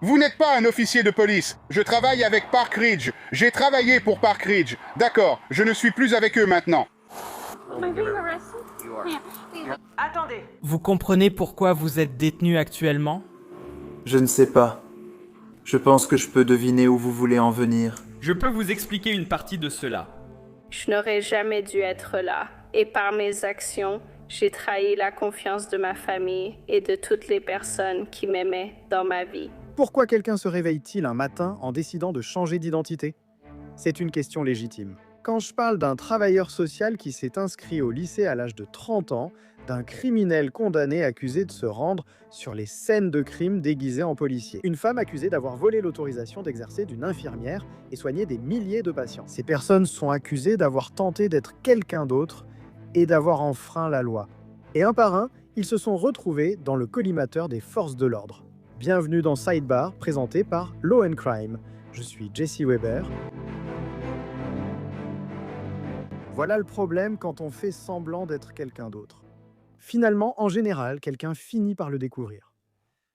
Vous n'êtes pas un officier de police. Je travaille avec Park Ridge. J'ai travaillé pour Park Ridge. D'accord, je ne suis plus avec eux maintenant. Attendez. Vous comprenez pourquoi vous êtes détenu actuellement? Je ne sais pas. Je pense que je peux deviner où vous voulez en venir. Je peux vous expliquer une partie de cela. Je n'aurais jamais dû être là, et par mes actions, j'ai trahi la confiance de ma famille et de toutes les personnes qui m'aimaient dans ma vie. Pourquoi quelqu'un se réveille-t-il un matin en décidant de changer d'identité? C'est une question légitime. Quand je parle d'un travailleur social qui s'est inscrit au lycée à l'âge de 30 ans, d'un criminel condamné accusé de se rendre sur les scènes de crime déguisé en policier, une femme accusée d'avoir volé l'autorisation d'exercer d'une infirmière et soigner des milliers de patients. Ces personnes sont accusées d'avoir tenté d'être quelqu'un d'autre et d'avoir enfreint la loi. Et un par un, ils se sont retrouvés dans le collimateur des forces de l'ordre. Bienvenue dans Sidebar, présenté par Law & Crime. Je suis Jesse Weber. Voilà le problème quand on fait semblant d'être quelqu'un d'autre. Finalement, en général, quelqu'un finit par le découvrir.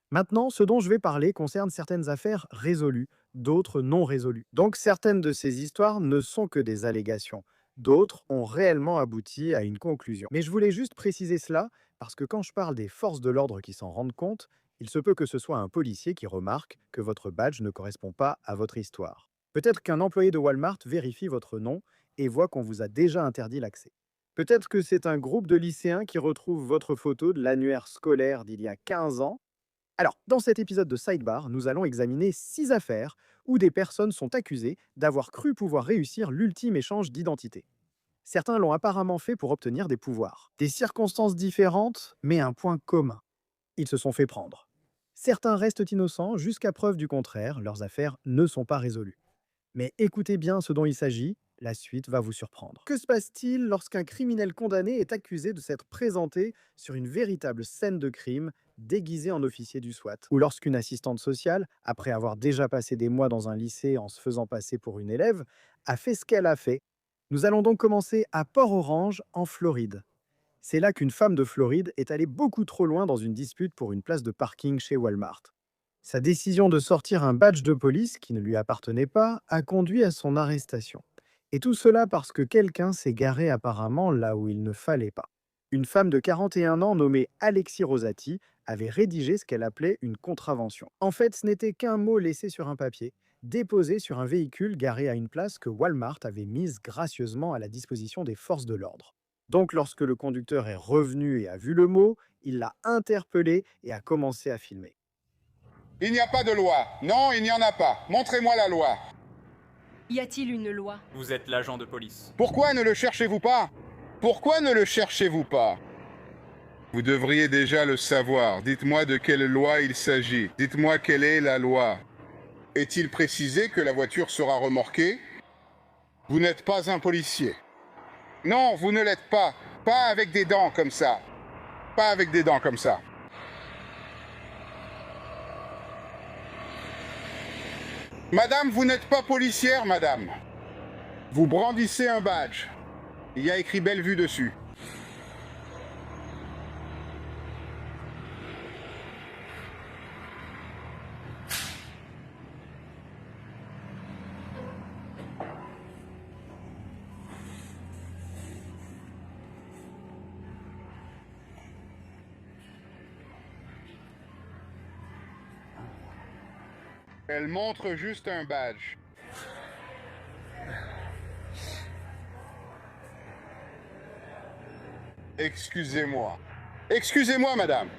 Maintenant, ce dont je vais parler concerne certaines affaires résolues, d'autres non résolues. Donc certaines de ces histoires ne sont que des allégations. D'autres ont réellement abouti à une conclusion. Mais je voulais juste préciser cela, parce que quand je parle des forces de l'ordre qui s'en rendent compte, il se peut que ce soit un policier qui remarque que votre badge ne correspond pas à votre histoire. Peut-être qu'un employé de Walmart vérifie votre nom et voit qu'on vous a déjà interdit l'accès. Peut-être que c'est un groupe de lycéens qui retrouve votre photo de l'annuaire scolaire d'il y a 15 ans. Alors, dans cet épisode de Sidebar, nous allons examiner 6 affaires où des personnes sont accusées d'avoir cru pouvoir réussir l'ultime échange d'identité. Certains l'ont apparemment fait pour obtenir des pouvoirs. Des circonstances différentes, mais un point commun. Ils se sont fait prendre. Certains restent innocents jusqu'à preuve du contraire, leurs affaires ne sont pas résolues. Mais écoutez bien ce dont il s'agit, la suite va vous surprendre. Que se passe-t-il lorsqu'un criminel condamné est accusé de s'être présenté sur une véritable scène de crime déguisé en officier du SWAT? Ou lorsqu'une assistante sociale, après avoir déjà passé des mois dans un lycée en se faisant passer pour une élève, a fait ce qu'elle a fait? Nous allons donc commencer à Port-Orange, en Floride. C'est là qu'une femme de Floride est allée beaucoup trop loin dans une dispute pour une place de parking chez Walmart. Sa décision de sortir un badge de police qui ne lui appartenait pas a conduit à son arrestation. Et tout cela parce que quelqu'un s'est garé apparemment là où il ne fallait pas. Une femme de 41 ans nommée Alexis Rosati avait rédigé ce qu'elle appelait une contravention. En fait, ce n'était qu'un mot laissé sur un papier, déposé sur un véhicule garé à une place que Walmart avait mise gracieusement à la disposition des forces de l'ordre. Donc lorsque le conducteur est revenu et a vu le mot, il l'a interpellé et a commencé à filmer. Il n'y a pas de loi. Non, il n'y en a pas. Montrez-moi la loi. Y a-t-il une loi? Vous êtes l'agent de police. Pourquoi ne le cherchez-vous pas? Pourquoi ne le cherchez-vous pas? Vous devriez déjà le savoir. Dites-moi de quelle loi il s'agit. Dites-moi quelle est la loi. Est-il précisé que la voiture sera remorquée? Vous n'êtes pas un policier. Non, vous ne l'êtes pas. Pas avec des dents comme ça. Pas avec des dents comme ça. Madame, vous n'êtes pas policière, madame. Vous brandissez un badge. Il y a écrit Bellevue dessus. Elle montre juste un badge. Excusez-moi. Excusez-moi, madame.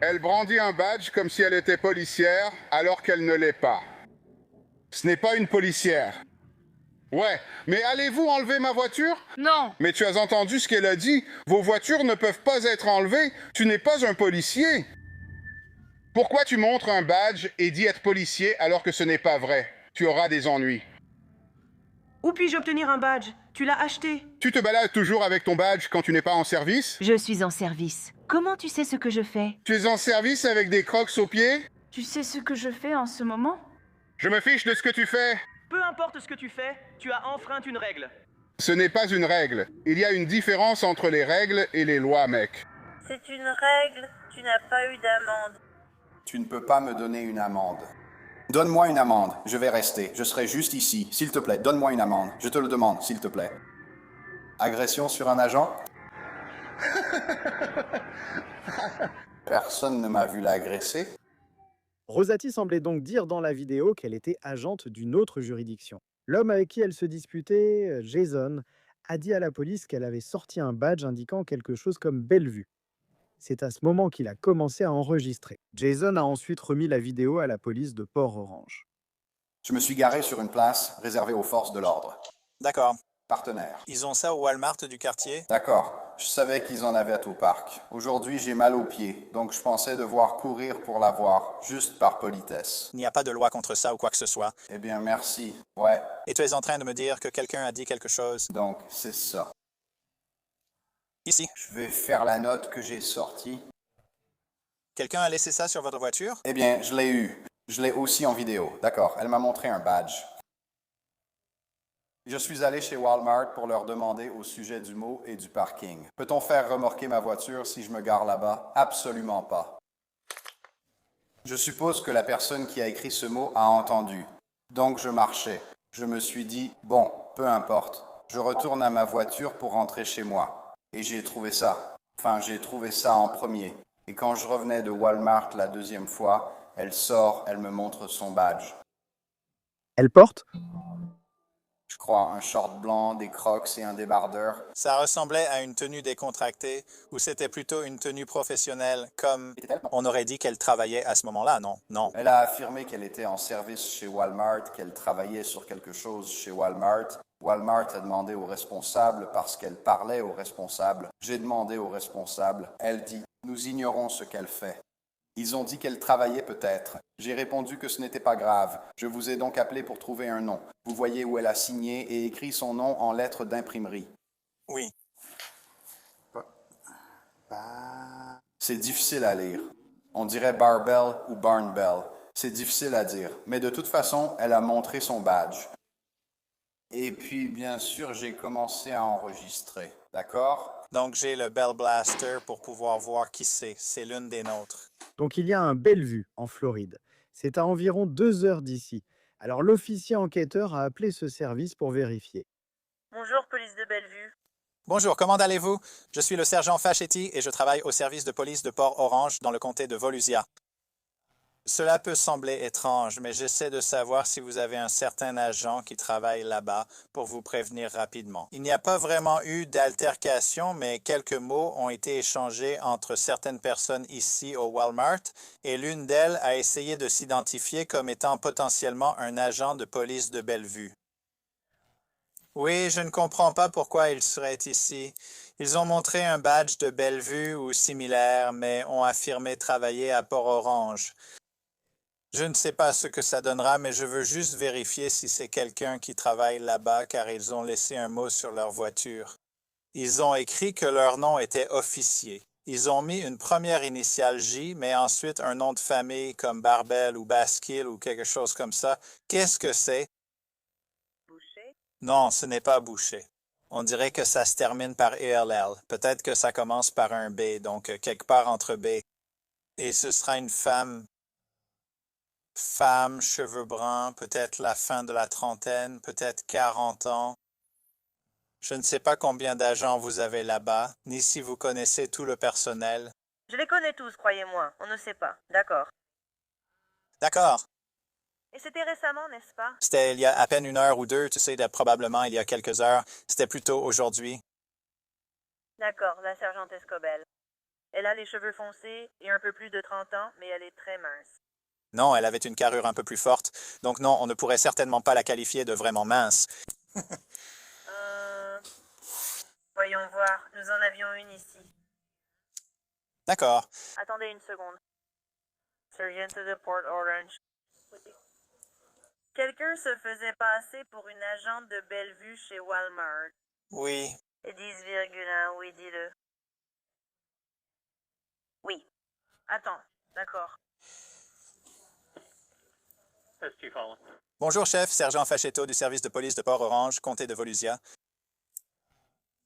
Elle brandit un badge comme si elle était policière, alors qu'elle ne l'est pas. Ce n'est pas une policière. Ouais, mais allez-vous enlever ma voiture? Non! Mais tu as entendu ce qu'elle a dit? Vos voitures ne peuvent pas être enlevées. Tu n'es pas un policier. Pourquoi tu montres un badge et dis être policier alors que ce n'est pas vrai? Tu auras des ennuis. Où puis-je obtenir un badge? Tu l'as acheté. Tu te balades toujours avec ton badge quand tu n'es pas en service? Je suis en service. Comment tu sais ce que je fais? Tu es en service avec des crocs aux pieds? Tu sais ce que je fais en ce moment? Je me fiche de ce que tu fais. Peu importe ce que tu fais, tu as enfreint une règle. Ce n'est pas une règle. Il y a une différence entre les règles et les lois, mec. C'est une règle. Tu n'as pas eu d'amende. Tu ne peux pas me donner une amende. Donne-moi une amende. Je vais rester. Je serai juste ici. S'il te plaît, donne-moi une amende. Je te le demande, s'il te plaît. Agression sur un agent? Personne ne m'a vu l'agresser. Rosati semblait donc dire dans la vidéo qu'elle était agente d'une autre juridiction. L'homme avec qui elle se disputait, Jason, a dit à la police qu'elle avait sorti un badge indiquant quelque chose comme Bellevue. C'est à ce moment qu'il a commencé à enregistrer. Jason a ensuite remis la vidéo à la police de Port-Orange. Je me suis garé sur une place réservée aux forces de l'ordre. D'accord. Partenaire. Ils ont ça au Walmart du quartier? D'accord. Je savais qu'ils en avaient à tout parc. Aujourd'hui, j'ai mal aux pieds, donc je pensais devoir courir pour l'avoir, juste par politesse. Il n'y a pas de loi contre ça ou quoi que ce soit. Eh bien, merci. Ouais. Et tu es en train de me dire que quelqu'un a dit quelque chose? Donc, c'est ça. Ici. Je vais faire la note que j'ai sortie. Quelqu'un a laissé ça sur votre voiture? Eh bien, je l'ai eu. Je l'ai aussi en vidéo. D'accord. Elle m'a montré un badge. Je suis allé chez Walmart pour leur demander au sujet du mot et du parking. Peut-on faire remorquer ma voiture si je me gare là-bas? Absolument pas. Je suppose que la personne qui a écrit ce mot a entendu. Donc je marchais. Je me suis dit, bon, peu importe. Je retourne à ma voiture pour rentrer chez moi. Et j'ai trouvé ça. Enfin, j'ai trouvé ça en premier. Et quand je revenais de Walmart la deuxième fois, elle sort, elle me montre son badge. Elle porte? Je crois, un short blanc, des crocs et un débardeur. Ça ressemblait à une tenue décontractée ou c'était plutôt une tenue professionnelle, comme on aurait dit qu'elle travaillait à ce moment-là, non? Non. Elle a affirmé qu'elle était en service chez Walmart, qu'elle travaillait sur quelque chose chez Walmart. Walmart a demandé au responsable parce qu'elle parlait au responsable. J'ai demandé au responsable. Elle dit, nous ignorons ce qu'elle fait. Ils ont dit qu'elle travaillait peut-être. J'ai répondu que ce n'était pas grave. Je vous ai donc appelé pour trouver un nom. Vous voyez où elle a signé et écrit son nom en lettres d'imprimerie. Oui. C'est difficile à lire. On dirait Barbell ou Barnbell. C'est difficile à dire. Mais de toute façon, elle a montré son badge. Et puis, bien sûr, j'ai commencé à enregistrer. D'accord? Donc j'ai le Bell Blaster pour pouvoir voir qui c'est. C'est l'une des nôtres. Donc il y a un Bellevue, en Floride. C'est à environ 2 heures d'ici. Alors l'officier enquêteur a appelé ce service pour vérifier. Bonjour, police de Bellevue. Bonjour, comment allez-vous? Je suis le sergent Fachetti et je travaille au service de police de Port-Orange dans le comté de Volusia. Cela peut sembler étrange, mais j'essaie de savoir si vous avez un certain agent qui travaille là-bas pour vous prévenir rapidement. Il n'y a pas vraiment eu d'altercation, mais quelques mots ont été échangés entre certaines personnes ici au Walmart et l'une d'elles a essayé de s'identifier comme étant potentiellement un agent de police de Bellevue. Oui, je ne comprends pas pourquoi ils seraient ici. Ils ont montré un badge de Bellevue ou similaire, mais ont affirmé travailler à Port-Orange. Je ne sais pas ce que ça donnera, mais je veux juste vérifier si c'est quelqu'un qui travaille là-bas car ils ont laissé un mot sur leur voiture. Ils ont écrit que leur nom était officier. Ils ont mis une première initiale J, mais ensuite un nom de famille comme Barbell ou Baskill ou quelque chose comme ça. Qu'est-ce que c'est? Boucher? Non, ce n'est pas Boucher. On dirait que ça se termine par ELL. Peut-être que ça commence par un B, donc quelque part entre B. Et ce sera une femme. Femme, cheveux bruns, peut-être la fin de la trentaine, peut-être 40 ans. Je ne sais pas combien d'agents vous avez là-bas, ni si vous connaissez tout le personnel. Je les connais tous, croyez-moi. On ne sait pas. D'accord. D'accord. Et c'était récemment, n'est-ce pas? C'était il y a à peine 1 heure ou 2, tu sais, probablement il y a quelques heures. C'était plutôt aujourd'hui. D'accord, la sergente Escobel. Elle a les cheveux foncés et un peu plus de 30 ans, mais elle est très mince. Non, elle avait une carrure un peu plus forte. Donc non, on ne pourrait certainement pas la qualifier de vraiment mince. Voyons voir, nous en avions une ici. D'accord. Attendez une seconde. Sergeant de Port Orange. Quelqu'un se faisait passer pour une agente de Bellevue chez Walmart. Oui. Et 10,1, oui, dis-le. Oui. Attends, d'accord. Bonjour, chef, sergent Fachetto du service de police de Port-Orange, comté de Volusia.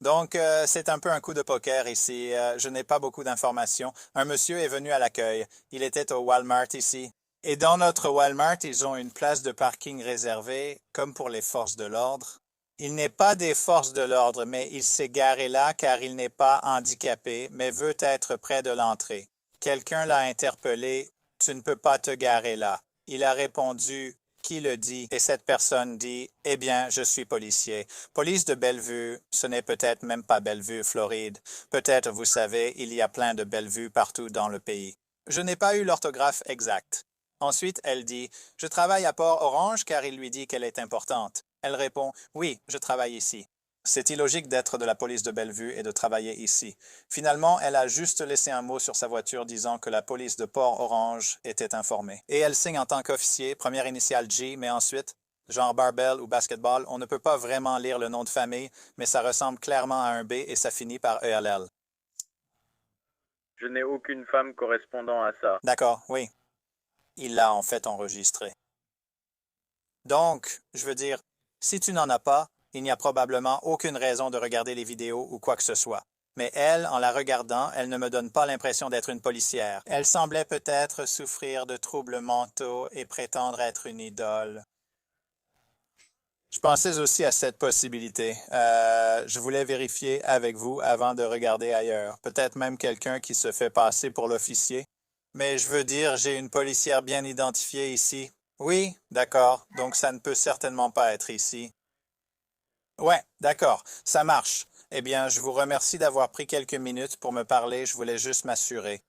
Donc, c'est un peu un coup de poker ici. Je n'ai pas beaucoup d'informations. Un monsieur est venu à l'accueil. Il était au Walmart ici. Et dans notre Walmart, ils ont une place de parking réservée, comme pour les forces de l'ordre. Il n'est pas des forces de l'ordre, mais il s'est garé là car il n'est pas handicapé, mais veut être près de l'entrée. Quelqu'un l'a interpellé. Tu ne peux pas te garer là. Il a répondu. Qui le dit? Et cette personne dit, eh bien, je suis policier. Police de Bellevue, ce n'est peut-être même pas Bellevue, Floride. Peut-être, vous savez, il y a plein de Bellevue partout dans le pays. Je n'ai pas eu l'orthographe exacte. Ensuite, elle dit, je travaille à Port-Orange car il lui dit qu'elle est importante. Elle répond, oui, je travaille ici. C'est illogique d'être de la police de Bellevue et de travailler ici. Finalement, elle a juste laissé un mot sur sa voiture disant que la police de Port-Orange était informée. Et elle signe en tant qu'officier, première initiale G, mais ensuite, genre barbell ou basketball, on ne peut pas vraiment lire le nom de famille, mais ça ressemble clairement à un B et ça finit par ELL. Je n'ai aucune femme correspondant à ça. D'accord, oui. Il l'a en fait enregistré. Donc, je veux dire, si tu n'en as pas, il n'y a probablement aucune raison de regarder les vidéos ou quoi que ce soit. Mais elle, en la regardant, elle ne me donne pas l'impression d'être une policière. Elle semblait peut-être souffrir de troubles mentaux et prétendre être une idole. Je pensais aussi à cette possibilité. Je voulais vérifier avec vous avant de regarder ailleurs. Peut-être même quelqu'un qui se fait passer pour l'officier. Mais je veux dire, j'ai une policière bien identifiée ici. Oui, d'accord. Donc ça ne peut certainement pas être ici. Ouais, d'accord, ça marche. Eh bien, je vous remercie d'avoir pris quelques minutes pour me parler, je voulais juste m'assurer.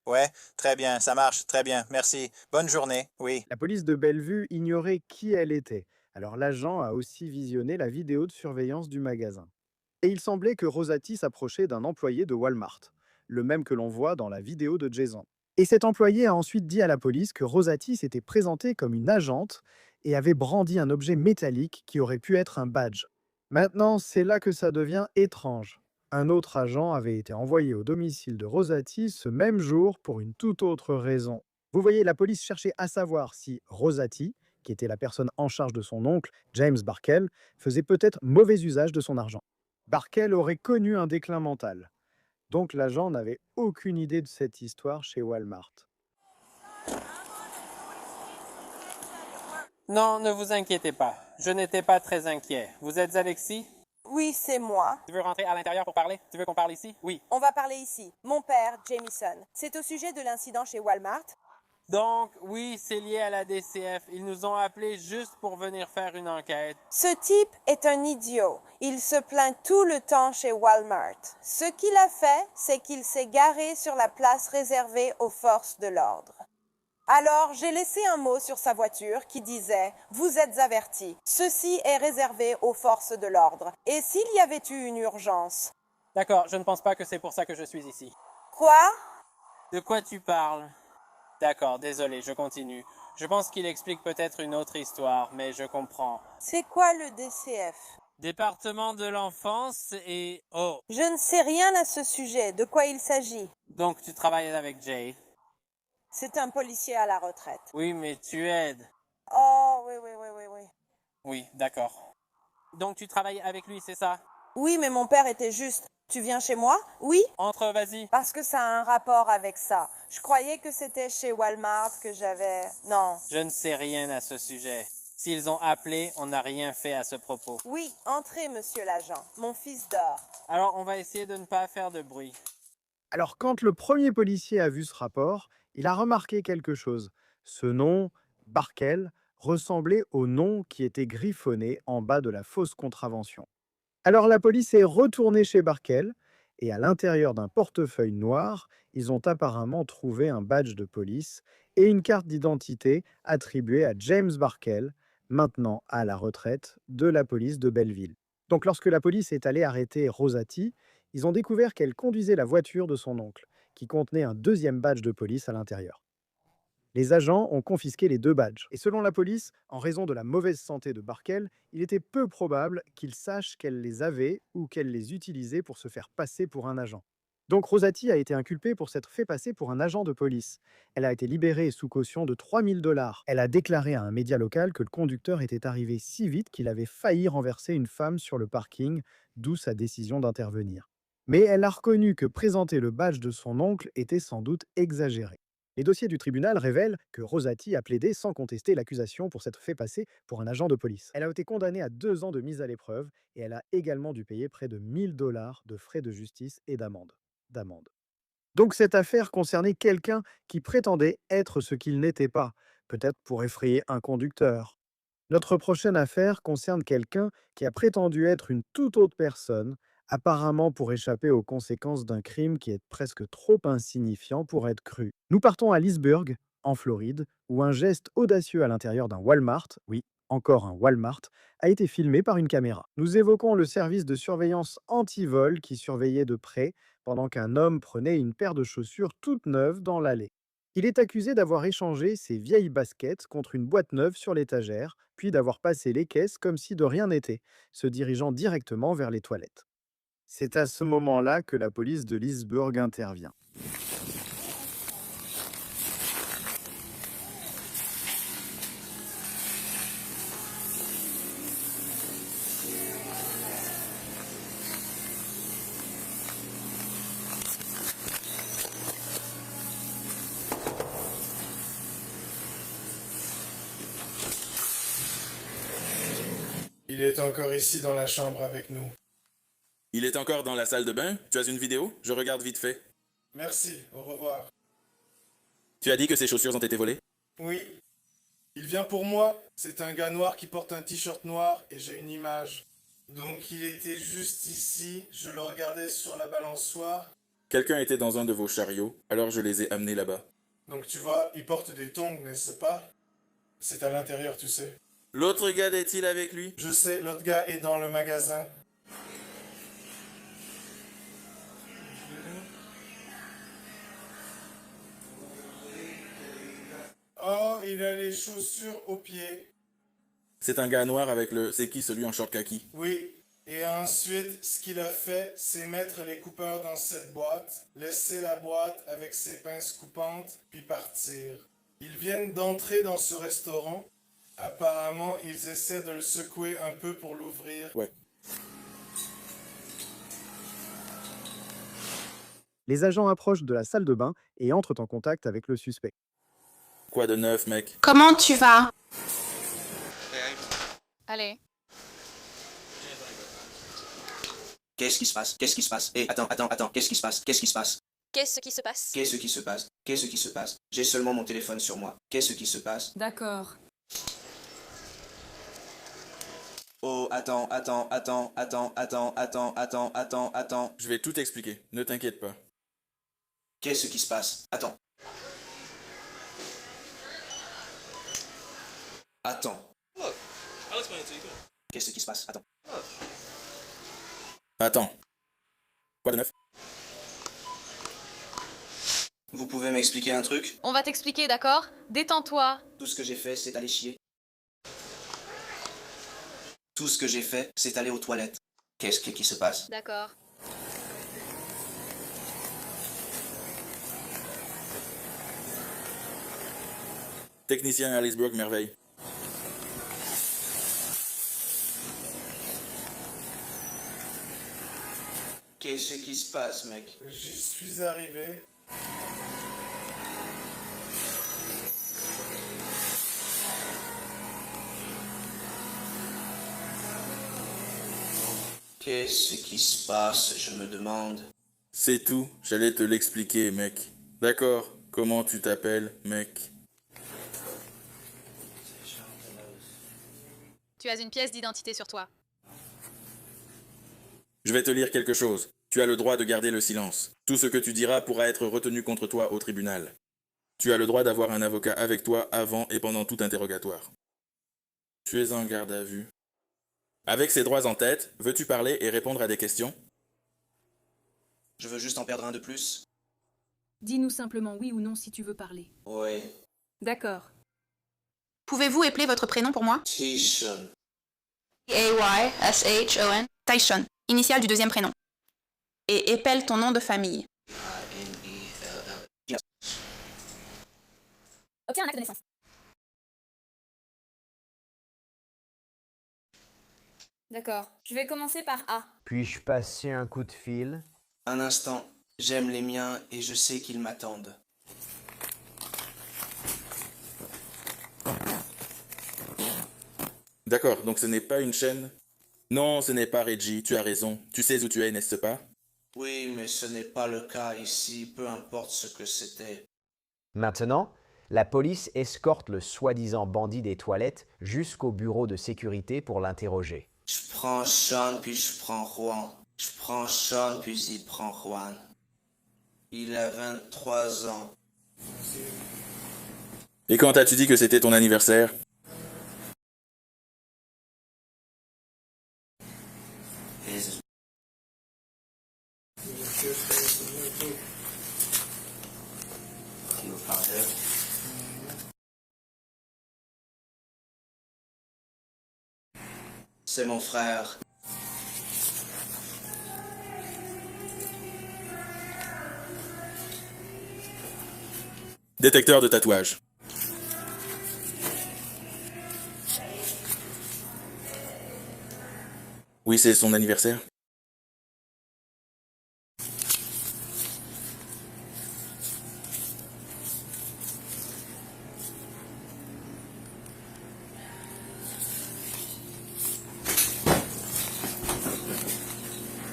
Ouais, très bien, ça marche, très bien, merci. Bonne journée, oui. La police de Bellevue ignorait qui elle était. Alors l'agent a aussi visionné la vidéo de surveillance du magasin. Et il semblait que Rosati s'approchait d'un employé de Walmart, le même que l'on voit dans la vidéo de Jason. Et cet employé a ensuite dit à la police que Rosati s'était présentée comme une agente et avait brandi un objet métallique qui aurait pu être un badge. Maintenant, c'est là que ça devient étrange. Un autre agent avait été envoyé au domicile de Rosati ce même jour pour une toute autre raison. Vous voyez, la police cherchait à savoir si Rosati, qui était la personne en charge de son oncle, James Barkell, faisait peut-être mauvais usage de son argent. Barkell aurait connu un déclin mental. Donc l'agent n'avait aucune idée de cette histoire chez Walmart. Non, ne vous inquiétez pas. Je n'étais pas très inquiet. Vous êtes Alexis? Oui, c'est moi. Tu veux rentrer à l'intérieur pour parler? Tu veux qu'on parle ici? Oui. On va parler ici. Mon père, Jamison. C'est au sujet de l'incident chez Walmart. Donc, oui, c'est lié à la DCF. Ils nous ont appelés juste pour venir faire une enquête. Ce type est un idiot. Il se plaint tout le temps chez Walmart. Ce qu'il a fait, c'est qu'il s'est garé sur la place réservée aux forces de l'ordre. Alors, j'ai laissé un mot sur sa voiture qui disait « Vous êtes avertis. Ceci est réservé aux forces de l'ordre. Et s'il y avait eu une urgence... » D'accord, je ne pense pas que c'est pour ça que je suis ici. Quoi? De quoi tu parles? D'accord, désolé, je continue. Je pense qu'il explique peut-être une autre histoire, mais je comprends. C'est quoi le DCF? Département de l'enfance et... Oh. Je ne sais rien à ce sujet. De quoi il s'agit? Donc tu travailles avec Jay? C'est un policier à la retraite. Oui, mais tu aides. Oh, oui. Oui, d'accord. Donc tu travailles avec lui, c'est ça? Oui, mais mon père était juste. Tu viens chez moi? Oui? Entre, vas-y. Parce que ça a un rapport avec ça. Je croyais que c'était chez Walmart que j'avais... Non. Je ne sais rien à ce sujet. S'ils ont appelé, on n'a rien fait à ce propos. Oui, entrez, monsieur l'agent. Mon fils dort. Alors, on va essayer de ne pas faire de bruit. Alors, quand le premier policier a vu ce rapport, il a remarqué quelque chose. Ce nom, Barkell, ressemblait au nom qui était griffonné en bas de la fausse contravention. Alors la police est retournée chez Barkell et à l'intérieur d'un portefeuille noir, ils ont apparemment trouvé un badge de police et une carte d'identité attribuée à James Barkell, maintenant à la retraite de la police de Belleville. Donc lorsque la police est allée arrêter Rosati, ils ont découvert qu'elle conduisait la voiture de son oncle, qui contenait un deuxième badge de police à l'intérieur. Les agents ont confisqué les deux badges. Et selon la police, en raison de la mauvaise santé de Barkell, il était peu probable qu'il sache qu'elle les avait ou qu'elle les utilisait pour se faire passer pour un agent. Donc Rosati a été inculpée pour s'être fait passer pour un agent de police. Elle a été libérée sous caution de 3000 $. Elle a déclaré à un média local que le conducteur était arrivé si vite qu'il avait failli renverser une femme sur le parking, d'où sa décision d'intervenir. Mais elle a reconnu que présenter le badge de son oncle était sans doute exagéré. Les dossiers du tribunal révèlent que Rosati a plaidé sans contester l'accusation pour s'être fait passer pour un agent de police. Elle a été condamnée à 2 ans de mise à l'épreuve et elle a également dû payer près de 1000 $ de frais de justice et d'amende. Donc cette affaire concernait quelqu'un qui prétendait être ce qu'il n'était pas, peut-être pour effrayer un conducteur. Notre prochaine affaire concerne quelqu'un qui a prétendu être une toute autre personne, apparemment pour échapper aux conséquences d'un crime qui est presque trop insignifiant pour être cru. Nous partons à Leesburg, en Floride, où un geste audacieux à l'intérieur d'un Walmart, oui, encore un Walmart, a été filmé par une caméra. Nous évoquons le service de surveillance anti-vol qui surveillait de près pendant qu'un homme prenait une paire de chaussures toute neuve dans l'allée. Il est accusé d'avoir échangé ses vieilles baskets contre une boîte neuve sur l'étagère, puis d'avoir passé les caisses comme si de rien n'était, se dirigeant directement vers les toilettes. C'est à ce moment-là que la police de Leesburg intervient. Il est encore ici dans la chambre avec nous. Il est encore dans la salle de bain? Tu as une vidéo? Je regarde vite fait. Merci, au revoir. Tu as dit que ses chaussures ont été volées? Oui. Il vient pour moi. C'est un gars noir qui porte un t-shirt noir et j'ai une image. Donc il était juste ici, je le regardais sur la balançoire. Quelqu'un était dans un de vos chariots, alors je les ai amenés là-bas. Donc tu vois, il porte des tongs, n'est-ce pas? C'est à l'intérieur, tu sais. L'autre gars est-il avec lui? Je sais, l'autre gars est dans le magasin. Oh, il a les chaussures aux pieds. C'est un gars noir avec le... C'est qui celui en short kaki? Oui. Et ensuite, ce qu'il a fait, c'est mettre les coupeurs dans cette boîte, laisser la boîte avec ses pinces coupantes, puis partir. Ils viennent d'entrer dans ce restaurant. Apparemment, ils essaient de le secouer un peu pour l'ouvrir. Ouais. Les agents approchent de la salle de bain et entrent en contact avec le suspect. Quoi de neuf, mec? Comment tu vas? Allez. Qu'est-ce qui se passe? Qu'est-ce qui se passe? Attends, qu'est-ce qui se passe? Qu'est-ce qui se passe? Qu'est-ce qui se passe? Qu'est-ce qui se passe? Qu'est-ce qui se passe? J'ai seulement mon téléphone sur moi. Qu'est-ce qui se passe? D'accord. Oh, attends. Je vais tout expliquer, ne t'inquiète pas. Qu'est-ce qui se passe? Attends. Qu'est-ce qui se passe? Attends. Quoi de neuf? Vous pouvez m'expliquer un truc? On va t'expliquer, d'accord? Détends-toi. Tout ce que j'ai fait, c'est aller chier. Tout ce que j'ai fait, c'est aller aux toilettes. Qu'est-ce qui se passe? D'accord. Technicien à Leesburg, merveille. Qu'est-ce qui se passe, mec? J'y suis arrivé. Qu'est-ce qui se passe, je me demande? C'est tout, j'allais te l'expliquer, mec. D'accord, comment tu t'appelles, mec? Tu as une pièce d'identité sur toi. Je vais te lire quelque chose. Tu as le droit de garder le silence. Tout ce que tu diras pourra être retenu contre toi au tribunal. Tu as le droit d'avoir un avocat avec toi avant et pendant tout interrogatoire. Tu es en garde à vue. Avec ces droits en tête, veux-tu parler et répondre à des questions? Je veux juste en perdre un de plus. Dis-nous simplement oui ou non si tu veux parler. Ouais. D'accord. Pouvez-vous épeler votre prénom pour moi? Tyshon. T-A-Y-S-H-O-N. Tyshon, initiale du deuxième prénom. Et épelle ton nom de famille. Obtiens un acte de naissance. D'accord. Je vais commencer par A. Puis-je passer un coup de fil? Un instant. J'aime les miens et je sais qu'ils m'attendent. D'accord, donc ce n'est pas une chaîne? Non, ce n'est pas Reggie, tu as raison. Tu sais où tu es, n'est-ce pas? Oui, mais ce n'est pas le cas ici, peu importe ce que c'était. Maintenant, la police escorte le soi-disant bandit des toilettes jusqu'au bureau de sécurité pour l'interroger. Je prends Sean, puis je prends Juan. Je prends Sean, puis il prend Juan. Il a 23 ans. Et quand as-tu dit que c'était ton anniversaire? C'est mon frère. Détecteur de tatouage. Oui, c'est son anniversaire.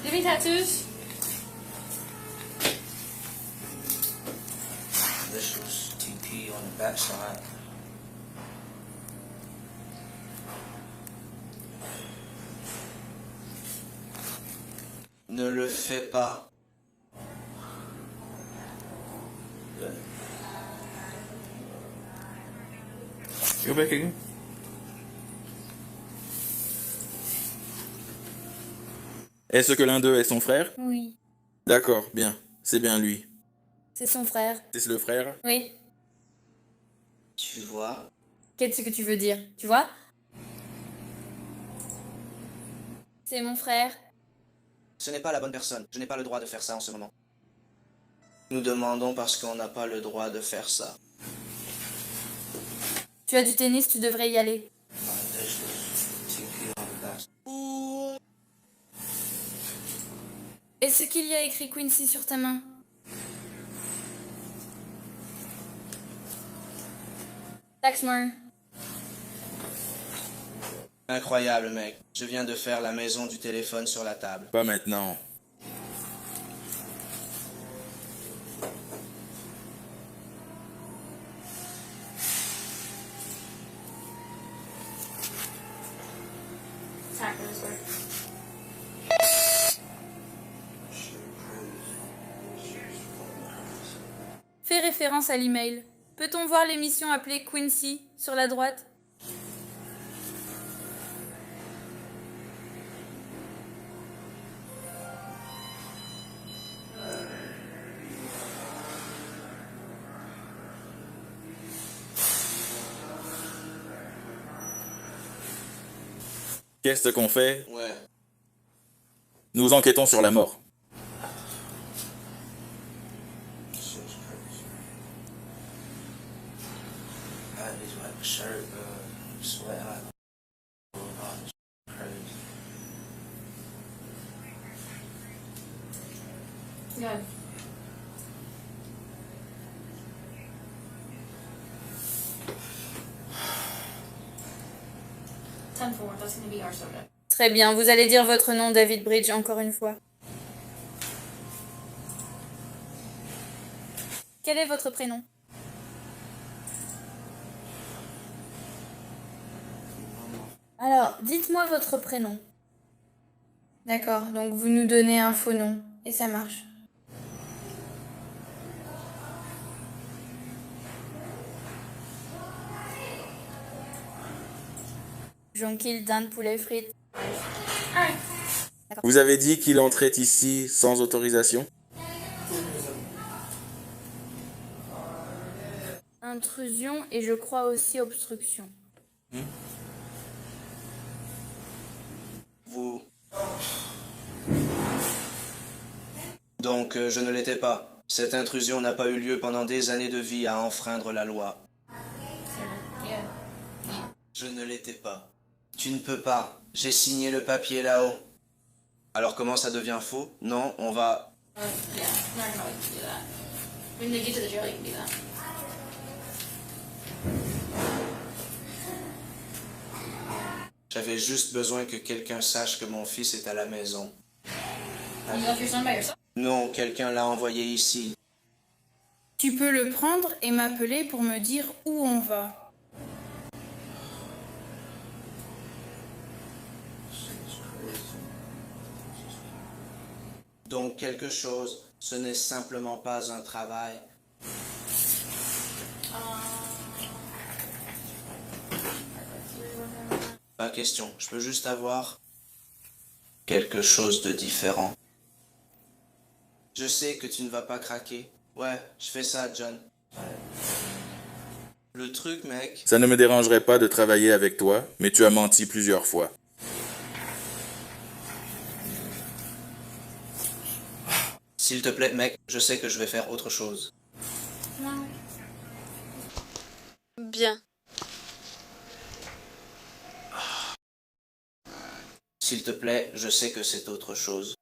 Jimmy tattoos. This was TP on the backside. Ne le fais pas. Go back again. Est-ce que l'un d'eux est son frère? Oui, D'accord, bien. C'est bien lui. c'est son frère. C'est le frère? Oui. Tu vois? Qu'est-ce que tu veux dire? Tu vois? C'est mon frère. Ce n'est pas la bonne personne. Je n'ai pas le droit de faire ça en ce moment. Nous demandons parce qu'on n'a pas le droit de faire ça. Tu as du tennis, tu devrais y aller. Est-ce qu'il y a écrit Quincy sur ta main? Taxmer. Incroyable, mec. Je viens de faire la maison du téléphone sur la table. Pas maintenant. Fais référence à l'email. Peut-on voir l'émission appelée Quincy sur la droite? Qu'est-ce qu'on fait? Ouais. Nous enquêtons sur la mort. Good. Très bien, vous allez dire votre nom, David Bridge, encore une fois. Quel est votre prénom? Alors, dites-moi votre prénom. D'accord, donc vous nous donnez un faux nom, et ça marche. Jonquille, dinde, poulet, frites. Vous avez dit qu'il entrait ici sans autorisation? Intrusion et je crois aussi obstruction. Vous. Donc, je ne l'étais pas. Cette intrusion n'a pas eu lieu pendant des années de vie à enfreindre la loi. Je ne l'étais pas. Tu ne peux pas. J'ai signé le papier là-haut. Alors comment ça devient faux? Non, on va... J'avais juste besoin que quelqu'un sache que mon fils est à la maison. Non, quelqu'un l'a envoyé ici. Tu peux le prendre et m'appeler pour me dire où on va. Donc quelque chose, ce n'est simplement pas un travail. Pas question, je peux juste avoir quelque chose de différent. Je sais que tu ne vas pas craquer. Ouais, je fais ça, John. Le truc, mec... Ça ne me dérangerait pas de travailler avec toi, mais tu as menti plusieurs fois. S'il te plaît, mec, je sais que je vais faire autre chose. Bien. S'il te plaît, je sais que c'est autre chose.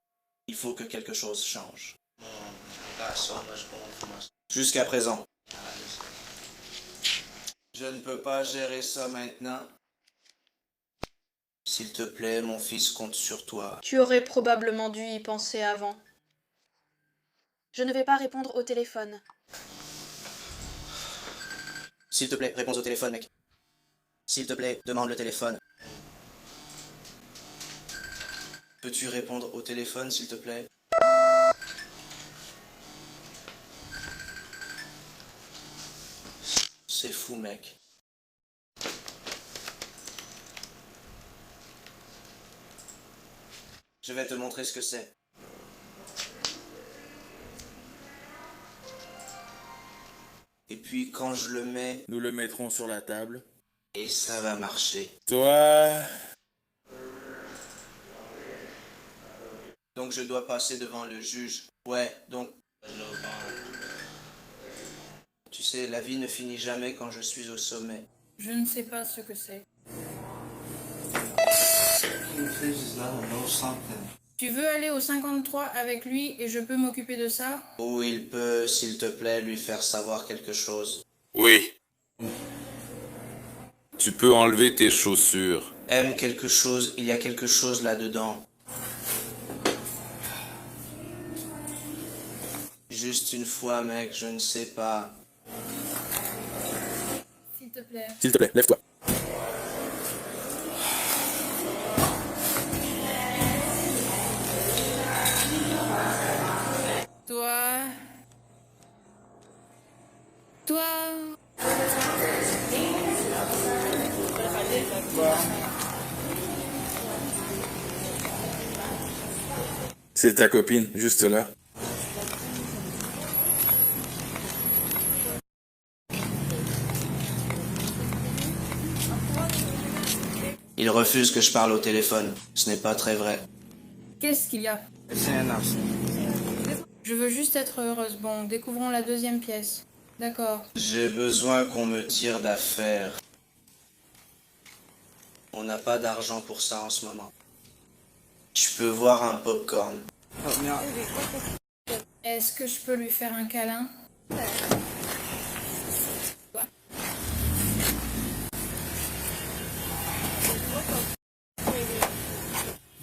Il faut que quelque chose change. Jusqu'à présent. Je ne peux pas gérer ça maintenant. S'il te plaît, mon fils compte sur toi. Tu aurais probablement dû y penser avant. Je ne vais pas répondre au téléphone. S'il te plaît, réponds au téléphone, mec. S'il te plaît, demande le téléphone. Peux-tu répondre au téléphone, s'il te plaît? C'est fou, mec. Je vais te montrer ce que c'est. Et puis quand je le mets... Nous le mettrons sur la table. Et ça va marcher. Toi... Donc je dois passer devant le juge. Ouais, donc... Tu sais, la vie ne finit jamais quand je suis au sommet. Je ne sais pas ce que c'est. Tu veux aller au 53 avec lui et je peux m'occuper de ça? Ou il peut, s'il te plaît, lui faire savoir quelque chose. Oui. Tu peux enlever tes chaussures. Aime quelque chose, il y a quelque chose là-dedans. Juste une fois, mec, je ne sais pas. S'il te plaît. S'il te plaît, lève-toi. Toi... C'est ta copine, juste là. Il refuse que je parle au téléphone. Ce n'est pas très vrai. Qu'est-ce qu'il y a? Je veux juste être heureuse. Bon, découvrons la deuxième pièce. D'accord. J'ai besoin qu'on me tire d'affaire. On n'a pas d'argent pour ça en ce moment. Tu peux voir un popcorn. Est-ce que je peux lui faire un câlin?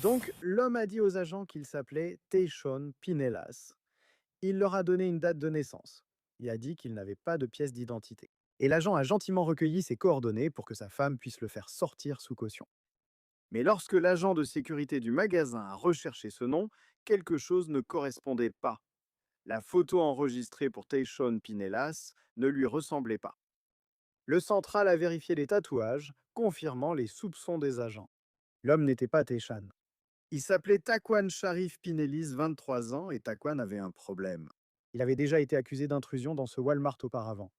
Donc, l'homme a dit aux agents qu'il s'appelait Tayshon Pinellas. Il leur a donné une date de naissance. Il a dit qu'il n'avait pas de pièce d'identité. Et l'agent a gentiment recueilli ses coordonnées pour que sa femme puisse le faire sortir sous caution. Mais lorsque l'agent de sécurité du magasin a recherché ce nom, quelque chose ne correspondait pas. La photo enregistrée pour Tayshon Pinellas ne lui ressemblait pas. Le central a vérifié les tatouages, confirmant les soupçons des agents. L'homme n'était pas Tayshon. Il s'appelait Taquan Sharif Pinellis, 23 ans, et Taquan avait un problème. Il avait déjà été accusé d'intrusion dans ce Walmart auparavant.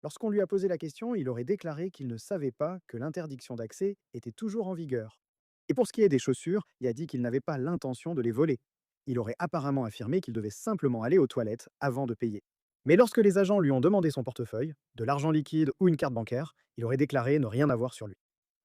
Lorsqu'on lui a posé la question, il aurait déclaré qu'il ne savait pas que l'interdiction d'accès était toujours en vigueur. Et pour ce qui est des chaussures, il a dit qu'il n'avait pas l'intention de les voler. Il aurait apparemment affirmé qu'il devait simplement aller aux toilettes avant de payer. Mais lorsque les agents lui ont demandé son portefeuille, de l'argent liquide ou une carte bancaire, il aurait déclaré ne rien avoir sur lui.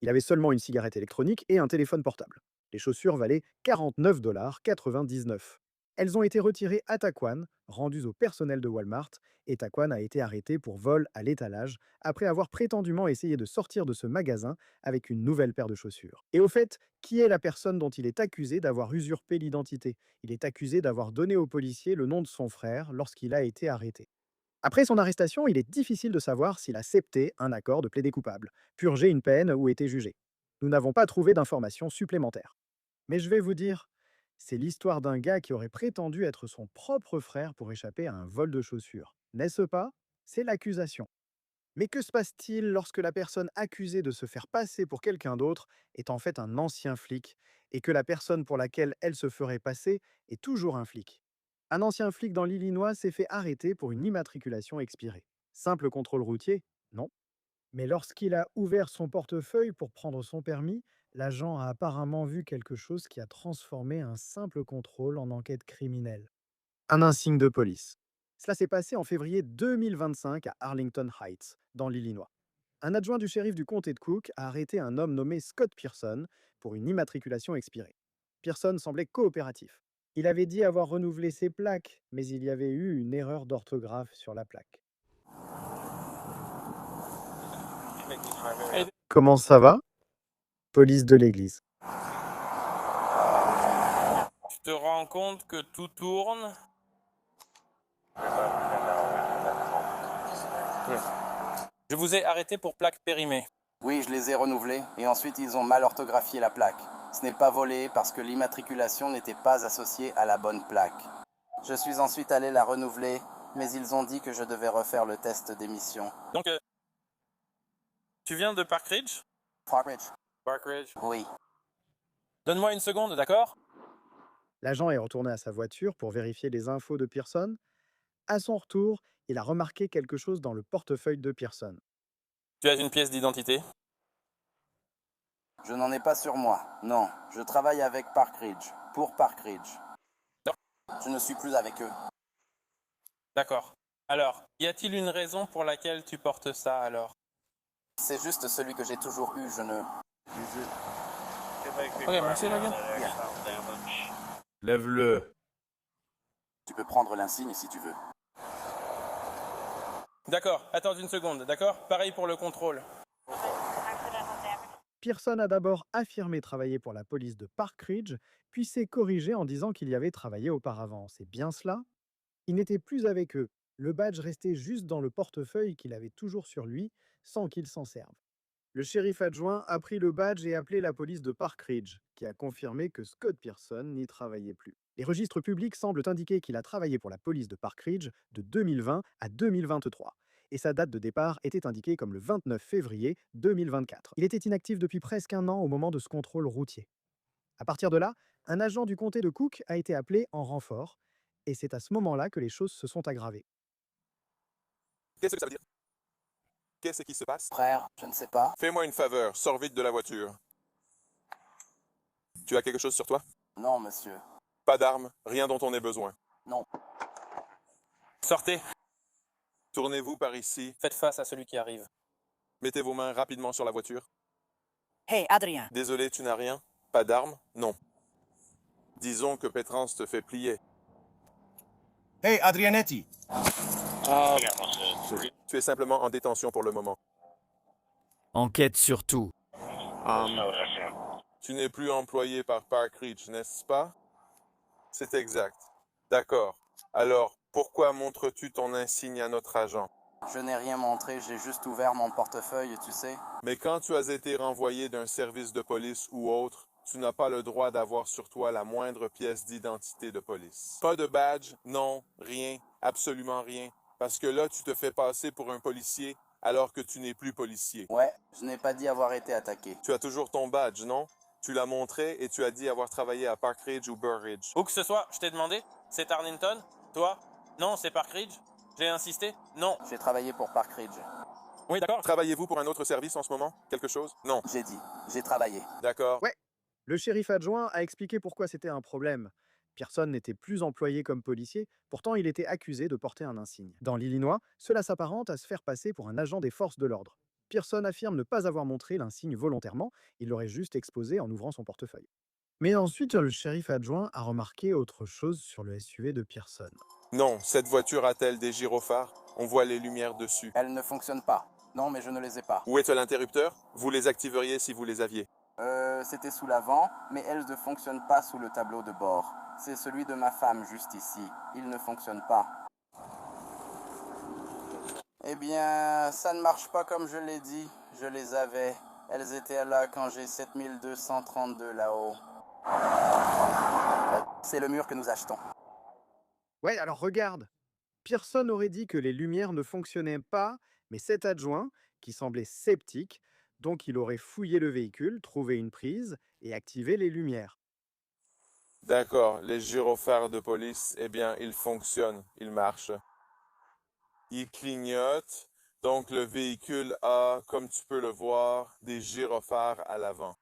Il avait seulement une cigarette électronique et un téléphone portable. Les chaussures valaient 49,99 $. Elles ont été retirées à Taquan, rendues au personnel de Walmart, et Taquan a été arrêté pour vol à l'étalage après avoir prétendument essayé de sortir de ce magasin avec une nouvelle paire de chaussures. Et au fait, qui est la personne dont il est accusé d'avoir usurpé l'identité? Il est accusé d'avoir donné aux policiers le nom de son frère lorsqu'il a été arrêté. Après son arrestation, il est difficile de savoir s'il a accepté un accord de plaider coupable, purgé une peine ou été jugé. Nous n'avons pas trouvé d'informations supplémentaires. Mais je vais vous dire, c'est l'histoire d'un gars qui aurait prétendu être son propre frère pour échapper à un vol de chaussures. N'est-ce pas? C'est l'accusation. Mais que se passe-t-il lorsque la personne accusée de se faire passer pour quelqu'un d'autre est en fait un ancien flic et que la personne pour laquelle elle se ferait passer est toujours un flic? Un ancien flic dans l'Illinois s'est fait arrêter pour une immatriculation expirée. Simple contrôle routier? Non. Mais lorsqu'il a ouvert son portefeuille pour prendre son permis, l'agent a apparemment vu quelque chose qui a transformé un simple contrôle en enquête criminelle. Un insigne de police. Cela s'est passé en février 2025 à Arlington Heights, dans l'Illinois. Un adjoint du shérif du comté de Cook a arrêté un homme nommé Scott Pearson pour une immatriculation expirée. Pearson semblait coopératif. Il avait dit avoir renouvelé ses plaques, mais il y avait eu une erreur d'orthographe sur la plaque. Comment ça va? Police de l'église. Tu te rends compte que tout tourne? Je vous ai arrêté pour plaque périmée. Oui, je les ai renouvelés, et ensuite ils ont mal orthographié la plaque. Ce n'est pas volé parce que l'immatriculation n'était pas associée à la bonne plaque. Je suis ensuite allé la renouveler, mais ils ont dit que je devais refaire le test d'émission. Donc, tu viens de Park Ridge? Park Ridge. Park Ridge. Oui. Donne-moi une seconde, d'accord? L'agent est retourné à sa voiture pour vérifier les infos de Pearson. À son retour, il a remarqué quelque chose dans le portefeuille de Pearson. Tu as une pièce d'identité? Je n'en ai pas sur moi. Non, je travaille avec Park Ridge. Pour Park Ridge. Non. Je ne suis plus avec eux. D'accord. Alors, y a-t-il une raison pour laquelle tu portes ça alors? C'est juste celui que j'ai toujours eu, je ne... Ok, merci Logan. Lève-le. Tu peux prendre l'insigne si tu veux. D'accord, attends une seconde, d'accord? Pareil pour le contrôle. Pearson a d'abord affirmé travailler pour la police de Park Ridge, puis s'est corrigé en disant qu'il y avait travaillé auparavant. C'est bien cela? Il n'était plus avec eux. Le badge restait juste dans le portefeuille qu'il avait toujours sur lui, sans qu'il s'en serve. Le shérif adjoint a pris le badge et appelé la police de Park Ridge, qui a confirmé que Scott Pearson n'y travaillait plus. Les registres publics semblent indiquer qu'il a travaillé pour la police de Park Ridge de 2020 à 2023. Et sa date de départ était indiquée comme le 29 février 2024. Il était inactif depuis presque un an au moment de ce contrôle routier. À partir de là, un agent du comté de Cook a été appelé en renfort, et c'est à ce moment-là que les choses se sont aggravées. Qu'est-ce que ça veut dire? Qu'est-ce qui se passe? Frère, je ne sais pas. Fais-moi une faveur, sors vite de la voiture. Tu as quelque chose sur toi? Non, monsieur. Pas d'armes, rien dont on ait besoin. Non. Sortez. Tournez-vous par ici. Faites face à celui qui arrive. Mettez vos mains rapidement sur la voiture. Hey, Adrien. Désolé, tu n'as rien? Pas d'armes? Non. Disons que Pétrance te fait plier. Hey, Adrianetti. Tu es simplement en détention pour le moment. Enquête sur tout. Tu n'es plus employé par Park Ridge, n'est-ce pas? C'est exact. D'accord. Alors, pourquoi montres-tu ton insigne à notre agent? Je n'ai rien montré, j'ai juste ouvert mon portefeuille, tu sais. Mais quand tu as été renvoyé d'un service de police ou autre, tu n'as pas le droit d'avoir sur toi la moindre pièce d'identité de police. Pas de badge, non, rien, absolument rien. Parce que là, tu te fais passer pour un policier alors que tu n'es plus policier. Ouais, je n'ai pas dit avoir été attaqué. Tu as toujours ton badge, non? Tu l'as montré et tu as dit avoir travaillé à Park Ridge ou Burr Ridge. Où que ce soit, je t'ai demandé. C'est Arlington? Toi? Non, c'est Park Ridge? J'ai insisté? Non. J'ai travaillé pour Park Ridge. Oui, d'accord. Travaillez-vous pour un autre service en ce moment? Quelque chose? Non. J'ai dit, j'ai travaillé. D'accord. Ouais. Le shérif adjoint a expliqué pourquoi c'était un problème. Pearson n'était plus employé comme policier, pourtant il était accusé de porter un insigne. Dans l'Illinois, cela s'apparente à se faire passer pour un agent des forces de l'ordre. Pearson affirme ne pas avoir montré l'insigne volontairement, il l'aurait juste exposé en ouvrant son portefeuille. Mais ensuite, le shérif adjoint a remarqué autre chose sur le SUV de Pearson. Non, cette voiture a-t-elle des gyrophares? On voit les lumières dessus. Elle ne fonctionne pas. Non, mais je ne les ai pas. Où est l'interrupteur? Vous les activeriez si vous les aviez. C'était sous l'avant, mais elle ne fonctionne pas sous le tableau de bord. C'est celui de ma femme juste ici. Il ne fonctionne pas. Eh bien, ça ne marche pas comme je l'ai dit. Je les avais. Elles étaient là quand j'ai 7232 là-haut. C'est le mur que nous achetons. Ouais, alors regarde. Pearson aurait dit que les lumières ne fonctionnaient pas, mais cet adjoint, qui semblait sceptique, donc il aurait fouillé le véhicule, trouvé une prise et activé les lumières. D'accord, les gyrophares de police, eh bien, ils fonctionnent, ils marchent. Ils clignotent, donc le véhicule a, comme tu peux le voir, des gyrophares à l'avant.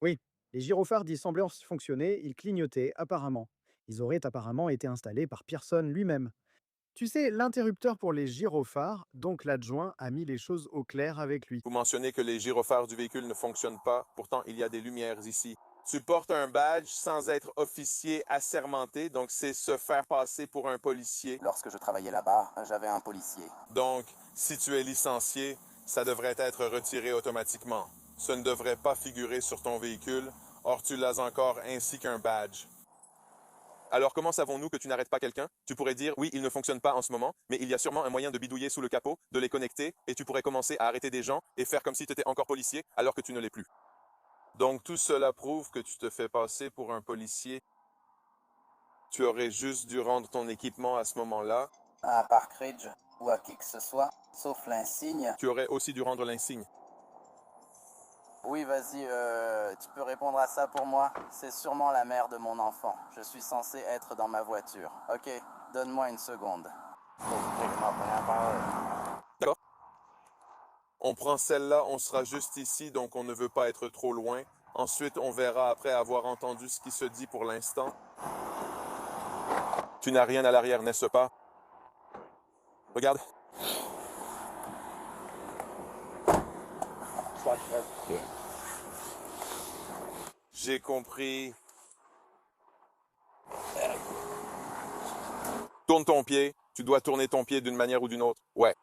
Oui, les gyrophares disent sembler fonctionner, ils clignotaient apparemment. Ils auraient apparemment été installés par Pearson lui-même. Tu sais, l'interrupteur pour les gyrophares, donc l'adjoint a mis les choses au clair avec lui. Vous mentionnez que les gyrophares du véhicule ne fonctionnent pas, pourtant il y a des lumières ici. Tu portes un badge sans être officier assermenté, donc c'est se faire passer pour un policier. Lorsque je travaillais là-bas, j'avais un policier. Donc, si tu es licencié, ça devrait être retiré automatiquement. Ce ne devrait pas figurer sur ton véhicule, or tu l'as encore ainsi qu'un badge. Alors comment savons-nous que tu n'arrêtes pas quelqu'un? Tu pourrais dire, oui, il ne fonctionne pas en ce moment, mais il y a sûrement un moyen de bidouiller sous le capot, de les connecter, et tu pourrais commencer à arrêter des gens et faire comme si tu étais encore policier, alors que tu ne l'es plus. Donc tout cela prouve que tu te fais passer pour un policier. Tu aurais juste dû rendre ton équipement à ce moment-là. À Park Ridge, ou à qui que ce soit, sauf l'insigne. Tu aurais aussi dû rendre l'insigne. Oui, vas-y, tu peux répondre à ça pour moi? C'est sûrement la mère de mon enfant. Je suis censé être dans ma voiture. Ok, donne-moi une seconde. D'accord. On prend celle-là, on sera juste ici, donc on ne veut pas être trop loin. Ensuite, on verra après avoir entendu ce qui se dit pour l'instant. Tu n'as rien à l'arrière, n'est-ce pas? Regarde. J'ai compris. Tourne ton pied. Tu dois tourner ton pied d'une manière ou d'une autre. Ouais.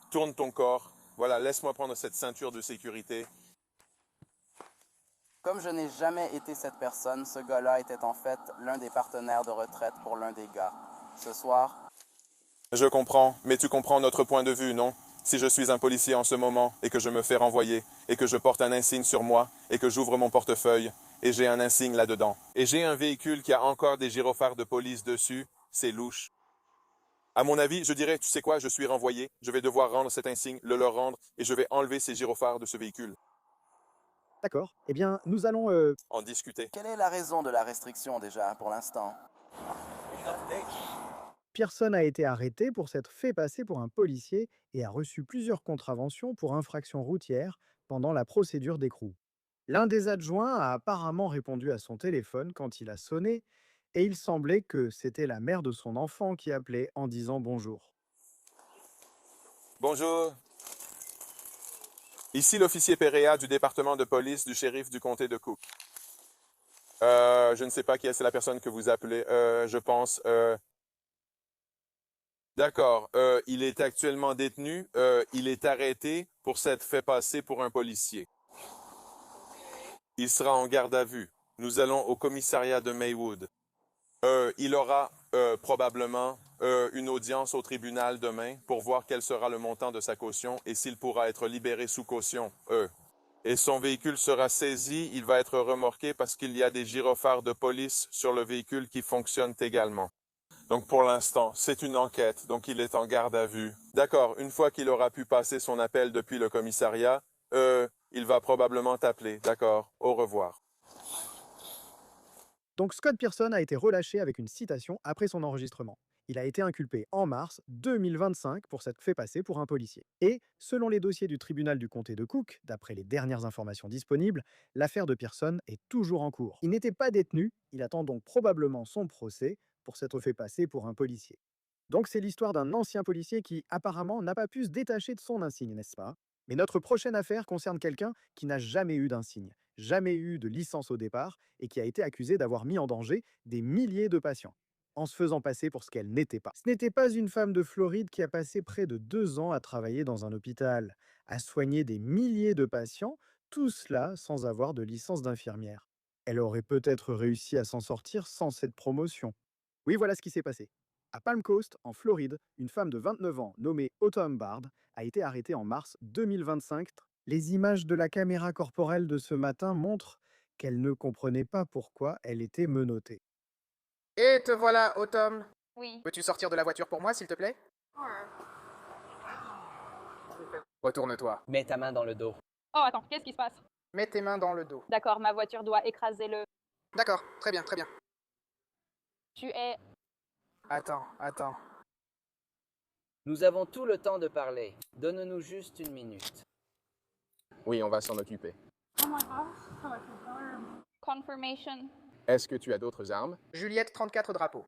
Tourne ton corps. Voilà, laisse-moi prendre cette ceinture de sécurité. Comme je n'ai jamais été cette personne, ce gars-là était en fait l'un des partenaires de retraite pour l'un des gars. Ce soir... Je comprends, mais tu comprends notre point de vue, non? Si je suis un policier en ce moment et que je me fais renvoyer et que je porte un insigne sur moi et que j'ouvre mon portefeuille et j'ai un insigne là-dedans et j'ai un véhicule qui a encore des gyrophares de police dessus, c'est louche. À mon avis, je dirais, tu sais quoi, je suis renvoyé, je vais devoir rendre cet insigne, le leur rendre et je vais enlever ces gyrophares de ce véhicule. D'accord. Eh bien, nous allons... En discuter. Quelle est la raison de la restriction déjà, pour l'instant? Pearson a été arrêté pour s'être fait passer pour un policier et a reçu plusieurs contraventions pour infraction routière pendant la procédure d'écrou. L'un des adjoints a apparemment répondu à son téléphone quand il a sonné et il semblait que c'était la mère de son enfant qui appelait en disant bonjour. Bonjour. Ici l'officier Perea du département de police du shérif du comté de Cook. Je ne sais pas qui est, c'est la personne que vous appelez. Je pense... D'accord. Il est actuellement détenu. Il est arrêté pour s'être fait passer pour un policier. Il sera en garde à vue. Nous allons au commissariat de Maywood. Il aura probablement une audience au tribunal demain pour voir quel sera le montant de sa caution et s'il pourra être libéré sous caution. Et son véhicule sera saisi. Il va être remorqué parce qu'il y a des gyrophares de police sur le véhicule qui fonctionnent également. Donc pour l'instant, c'est une enquête, donc il est en garde à vue. D'accord, une fois qu'il aura pu passer son appel depuis le commissariat, il va probablement t'appeler. D'accord, au revoir. Donc Scott Pearson a été relâché avec une citation après son enregistrement. Il a été inculpé en mars 2025 pour s'être fait passer pour un policier. Et, selon les dossiers du tribunal du comté de Cook, d'après les dernières informations disponibles, l'affaire de Pearson est toujours en cours. Il n'était pas détenu, il attend donc probablement son procès pour s'être fait passer pour un policier. Donc c'est l'histoire d'un ancien policier qui, apparemment, n'a pas pu se détacher de son insigne, n'est-ce pas? Mais notre prochaine affaire concerne quelqu'un qui n'a jamais eu d'insigne, jamais eu de licence au départ, et qui a été accusé d'avoir mis en danger des milliers de patients, en se faisant passer pour ce qu'elle n'était pas. Ce n'était pas une femme de Floride qui a passé près de 2 ans à travailler dans un hôpital, à soigner des milliers de patients, tout cela sans avoir de licence d'infirmière. Elle aurait peut-être réussi à s'en sortir sans cette promotion. Oui, voilà ce qui s'est passé. À Palm Coast, en Floride, une femme de 29 ans nommée Autumn Bard a été arrêtée en mars 2025. Les images de la caméra corporelle de ce matin montrent qu'elle ne comprenait pas pourquoi elle était menottée. Et te voilà, Autumn. Oui. Peux-tu sortir de la voiture pour moi, s'il te plaît? Retourne-toi. Mets ta main dans le dos. Oh, attends, qu'est-ce qui se passe? Mets tes mains dans le dos. D'accord, ma voiture doit écraser le... D'accord, très bien, très bien. Tu es... Attends. Nous avons tout le temps de parler. Donne-nous juste une minute. Oui, on va s'en occuper. Confirmation. Est-ce que tu as d'autres armes? Juliette, 34 drapeaux.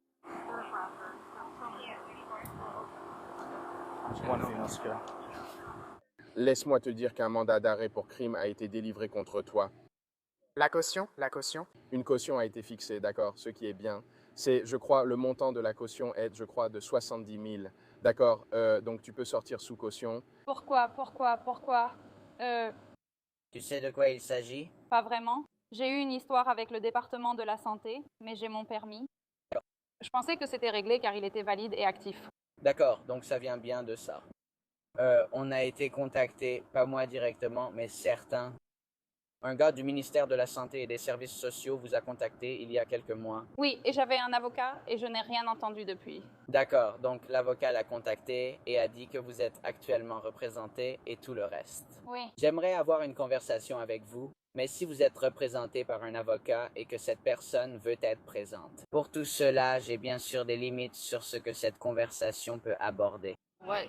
Laisse-moi te dire qu'un mandat d'arrêt pour crime a été délivré contre toi. La caution? Une caution a été fixée, d'accord, ce qui est bien. C'est, je crois, le montant de la caution est, je crois, de 70 000. D'accord, donc tu peux sortir sous caution. Pourquoi Tu sais de quoi il s'agit? Pas vraiment. J'ai eu une histoire avec le département de la santé, mais j'ai mon permis. Je pensais que c'était réglé car il était valide et actif. D'accord, donc ça vient bien de ça. On a été contacté, pas moi directement, mais certains. Un gars du ministère de la Santé et des Services sociaux vous a contacté il y a quelques mois. Oui, et j'avais un avocat et je n'ai rien entendu depuis. D'accord, donc l'avocat l'a contacté et a dit que vous êtes actuellement représenté et tout le reste. Oui. J'aimerais avoir une conversation avec vous, mais si vous êtes représenté par un avocat et que cette personne veut être présente. Pour tout cela, j'ai bien sûr des limites sur ce que cette conversation peut aborder. Ouais.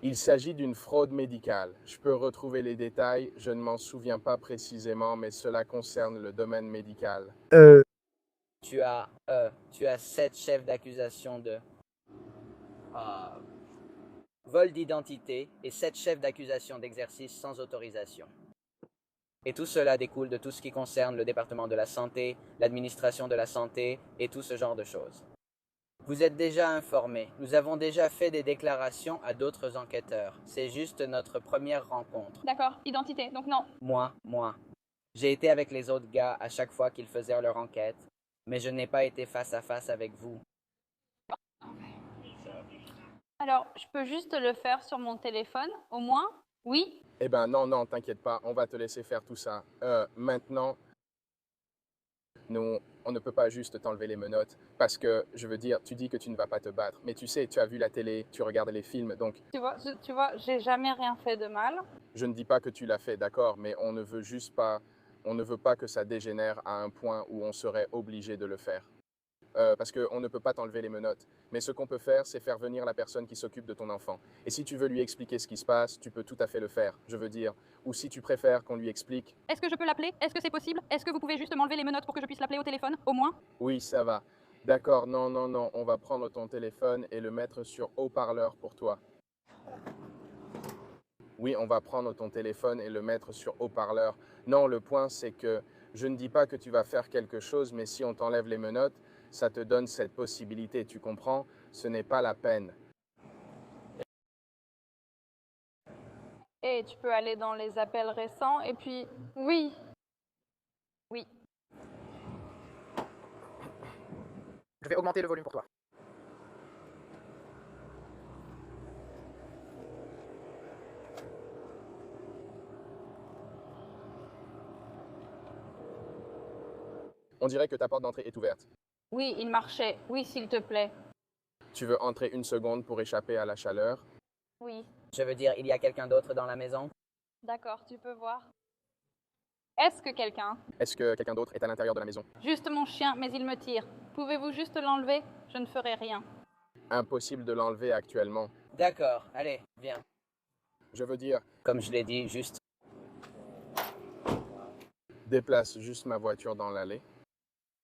Il s'agit d'une fraude médicale. Je peux retrouver les détails, je ne m'en souviens pas précisément, mais cela concerne le domaine médical. Tu as 7 chefs d'accusation de vol d'identité et 7 chefs d'accusation d'exercice sans autorisation. Et tout cela découle de tout ce qui concerne le département de la santé, l'administration de la santé et tout ce genre de choses. Vous êtes déjà informés. Nous avons déjà fait des déclarations à d'autres enquêteurs. C'est juste notre première rencontre. D'accord, identité, donc non. Moi. J'ai été avec les autres gars à chaque fois qu'ils faisaient leur enquête, mais je n'ai pas été face à face avec vous. Alors, je peux juste le faire sur mon téléphone, au moins? Oui? Eh ben non, t'inquiète pas, on va te laisser faire tout ça. Maintenant, nous, on ne peut pas juste t'enlever les menottes, parce que, je veux dire, tu dis que tu ne vas pas te battre, mais tu sais, tu as vu la télé, tu regardes les films, donc... Tu vois, j'ai jamais rien fait de mal. Je ne dis pas que tu l'as fait, d'accord, mais on ne veut pas que ça dégénère à un point où on serait obligé de le faire. Parce qu'on ne peut pas t'enlever les menottes. Mais ce qu'on peut faire, c'est faire venir la personne qui s'occupe de ton enfant. Et si tu veux lui expliquer ce qui se passe, tu peux tout à fait le faire, je veux dire. Ou si tu préfères qu'on lui explique... Est-ce que je peux l'appeler? Est-ce que c'est possible? Est-ce que vous pouvez juste m'enlever les menottes pour que je puisse l'appeler au téléphone, au moins? Oui, ça va. D'accord, non, on va prendre ton téléphone et le mettre sur haut-parleur pour toi. Oui, on va prendre ton téléphone et le mettre sur haut-parleur. Non, le point, c'est que je ne dis pas que tu vas faire quelque chose, mais si on t'enlève les menottes, ça te donne cette possibilité, tu comprends? Ce n'est pas la peine. Et tu peux aller dans les appels récents, et puis... Oui. Je vais augmenter le volume pour toi. On dirait que ta porte d'entrée est ouverte. Oui, il marchait. Oui, s'il te plaît. Tu veux entrer une seconde pour échapper à la chaleur? Oui. Je veux dire, il y a quelqu'un d'autre dans la maison? D'accord, tu peux voir. Est-ce que quelqu'un d'autre est à l'intérieur de la maison? Juste mon chien, mais il me tire. Pouvez-vous juste l'enlever? Je ne ferai rien. Impossible de l'enlever actuellement. D'accord, allez, viens. Je veux dire... Comme je l'ai dit, juste... Déplace juste ma voiture dans l'allée.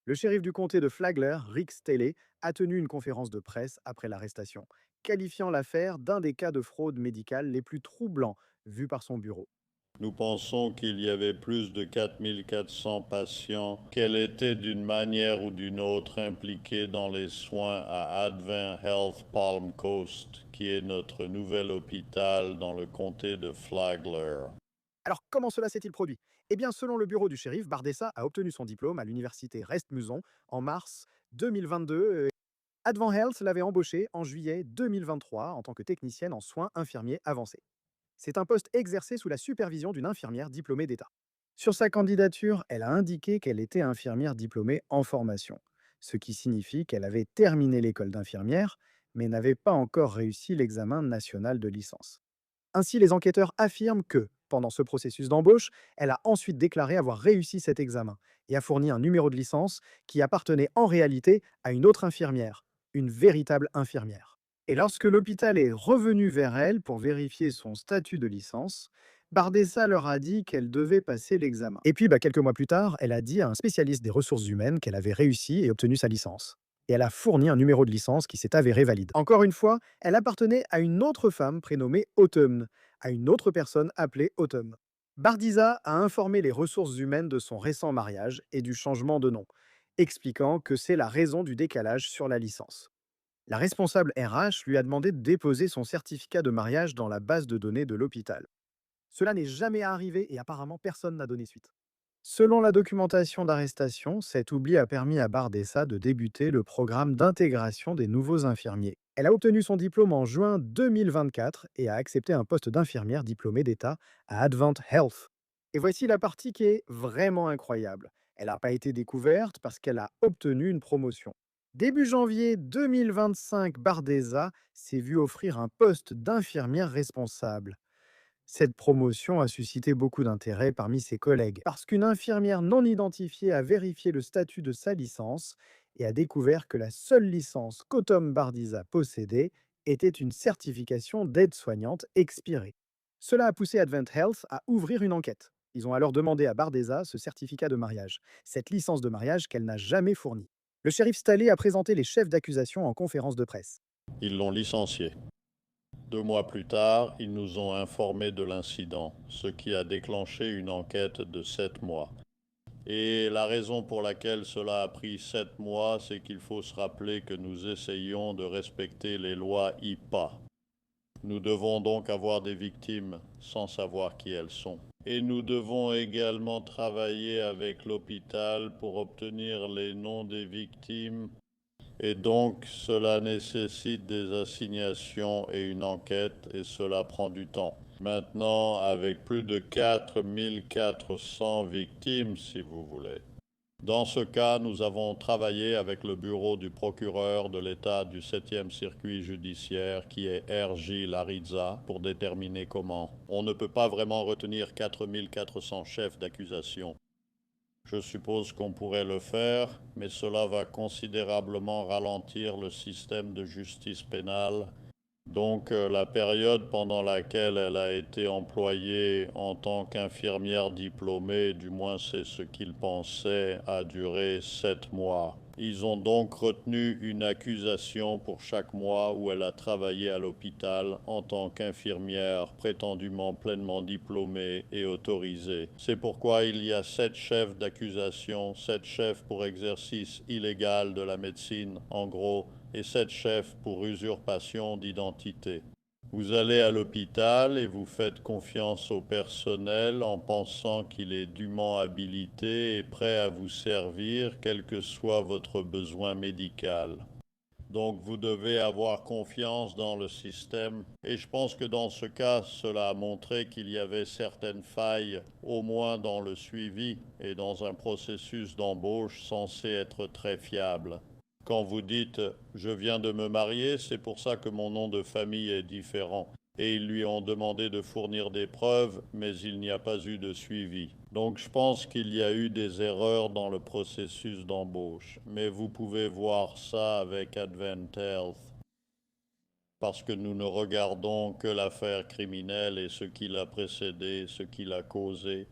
Le shérif du comté de Flagler, Rick Staley, a tenu une conférence de presse après l'arrestation, qualifiant l'affaire d'un des cas de fraude médicale les plus troublants vus par son bureau. Nous pensons qu'il y avait plus de 4400 patients qu'elle était d'une manière ou d'une autre impliqués dans les soins à Advent Health Palm Coast, qui est notre nouvel hôpital dans le comté de Flagler. Alors, comment cela s'est-il produit? Eh bien, selon le bureau du shérif, Bardessa a obtenu son diplôme à l'université Rest-Muson en mars 2022. Advent Health l'avait embauchée en juillet 2023 en tant que technicienne en soins infirmiers avancés. C'est un poste exercé sous la supervision d'une infirmière diplômée d'État. Sur sa candidature, elle a indiqué qu'elle était infirmière diplômée en formation, ce qui signifie qu'elle avait terminé l'école d'infirmière, mais n'avait pas encore réussi l'examen national de licence. Ainsi, les enquêteurs affirment que, pendant ce processus d'embauche, elle a ensuite déclaré avoir réussi cet examen et a fourni un numéro de licence qui appartenait en réalité à une autre infirmière, une véritable infirmière. Et lorsque l'hôpital est revenu vers elle pour vérifier son statut de licence, Bardessa leur a dit qu'elle devait passer l'examen. Et puis, quelques mois plus tard, elle a dit à un spécialiste des ressources humaines qu'elle avait réussi et obtenu sa licence. Et elle a fourni un numéro de licence qui s'est avéré valide. Encore une fois, elle appartenait à une autre femme prénommée Autumn, à une autre personne appelée Autumn. Bardessa a informé les ressources humaines de son récent mariage et du changement de nom, expliquant que c'est la raison du décalage sur la licence. La responsable RH lui a demandé de déposer son certificat de mariage dans la base de données de l'hôpital. Cela n'est jamais arrivé et apparemment personne n'a donné suite. Selon la documentation d'arrestation, cet oubli a permis à Bardessa de débuter le programme d'intégration des nouveaux infirmiers. Elle a obtenu son diplôme en juin 2024 et a accepté un poste d'infirmière diplômée d'État à Advent Health. Et voici la partie qui est vraiment incroyable. Elle n'a pas été découverte parce qu'elle a obtenu une promotion. Début janvier 2025, Bardessa s'est vu offrir un poste d'infirmière responsable. Cette promotion a suscité beaucoup d'intérêt parmi ses collègues, parce qu'une infirmière non identifiée a vérifié le statut de sa licence et a découvert que la seule licence qu'Autumn Bardessa possédait était une certification d'aide-soignante expirée. Cela a poussé Advent Health à ouvrir une enquête. Ils ont alors demandé à Bardessa ce certificat de mariage, cette licence de mariage qu'elle n'a jamais fournie. Le shérif Staley a présenté les chefs d'accusation en conférence de presse. Ils l'ont licencié. 2 mois plus tard, ils nous ont informés de l'incident, ce qui a déclenché une enquête de 7 mois. Et la raison pour laquelle cela a pris 7 mois, c'est qu'il faut se rappeler que nous essayons de respecter les lois HIPAA. Nous devons donc avoir des victimes sans savoir qui elles sont. Et nous devons également travailler avec l'hôpital pour obtenir les noms des victimes. Et donc, cela nécessite des assignations et une enquête, et cela prend du temps. Maintenant, avec plus de 4400 victimes, si vous voulez. Dans ce cas, nous avons travaillé avec le bureau du procureur de l'État du 7e circuit judiciaire, qui est R.J. Larizza, pour déterminer comment. On ne peut pas vraiment retenir 4400 chefs d'accusation. Je suppose qu'on pourrait le faire, mais cela va considérablement ralentir le système de justice pénale. Donc, la période pendant laquelle elle a été employée en tant qu'infirmière diplômée, du moins c'est ce qu'ils pensaient, a duré 7 mois. Ils ont donc retenu une accusation pour chaque mois où elle a travaillé à l'hôpital en tant qu'infirmière prétendument pleinement diplômée et autorisée. C'est pourquoi il y a 7 chefs d'accusation, 7 chefs pour exercice illégal de la médecine, en gros, et 7 chefs pour usurpation d'identité. Vous allez à l'hôpital et vous faites confiance au personnel en pensant qu'il est dûment habilité et prêt à vous servir, quel que soit votre besoin médical. Donc vous devez avoir confiance dans le système. Et je pense que dans ce cas, cela a montré qu'il y avait certaines failles, au moins dans le suivi et dans un processus d'embauche censé être très fiable. Quand vous dites « je viens de me marier », c'est pour ça que mon nom de famille est différent. Et ils lui ont demandé de fournir des preuves, mais il n'y a pas eu de suivi. Donc je pense qu'il y a eu des erreurs dans le processus d'embauche. Mais vous pouvez voir ça avec Advent Health. Parce que nous ne regardons que l'affaire criminelle et ce qui l'a précédé, ce qui l'a causé.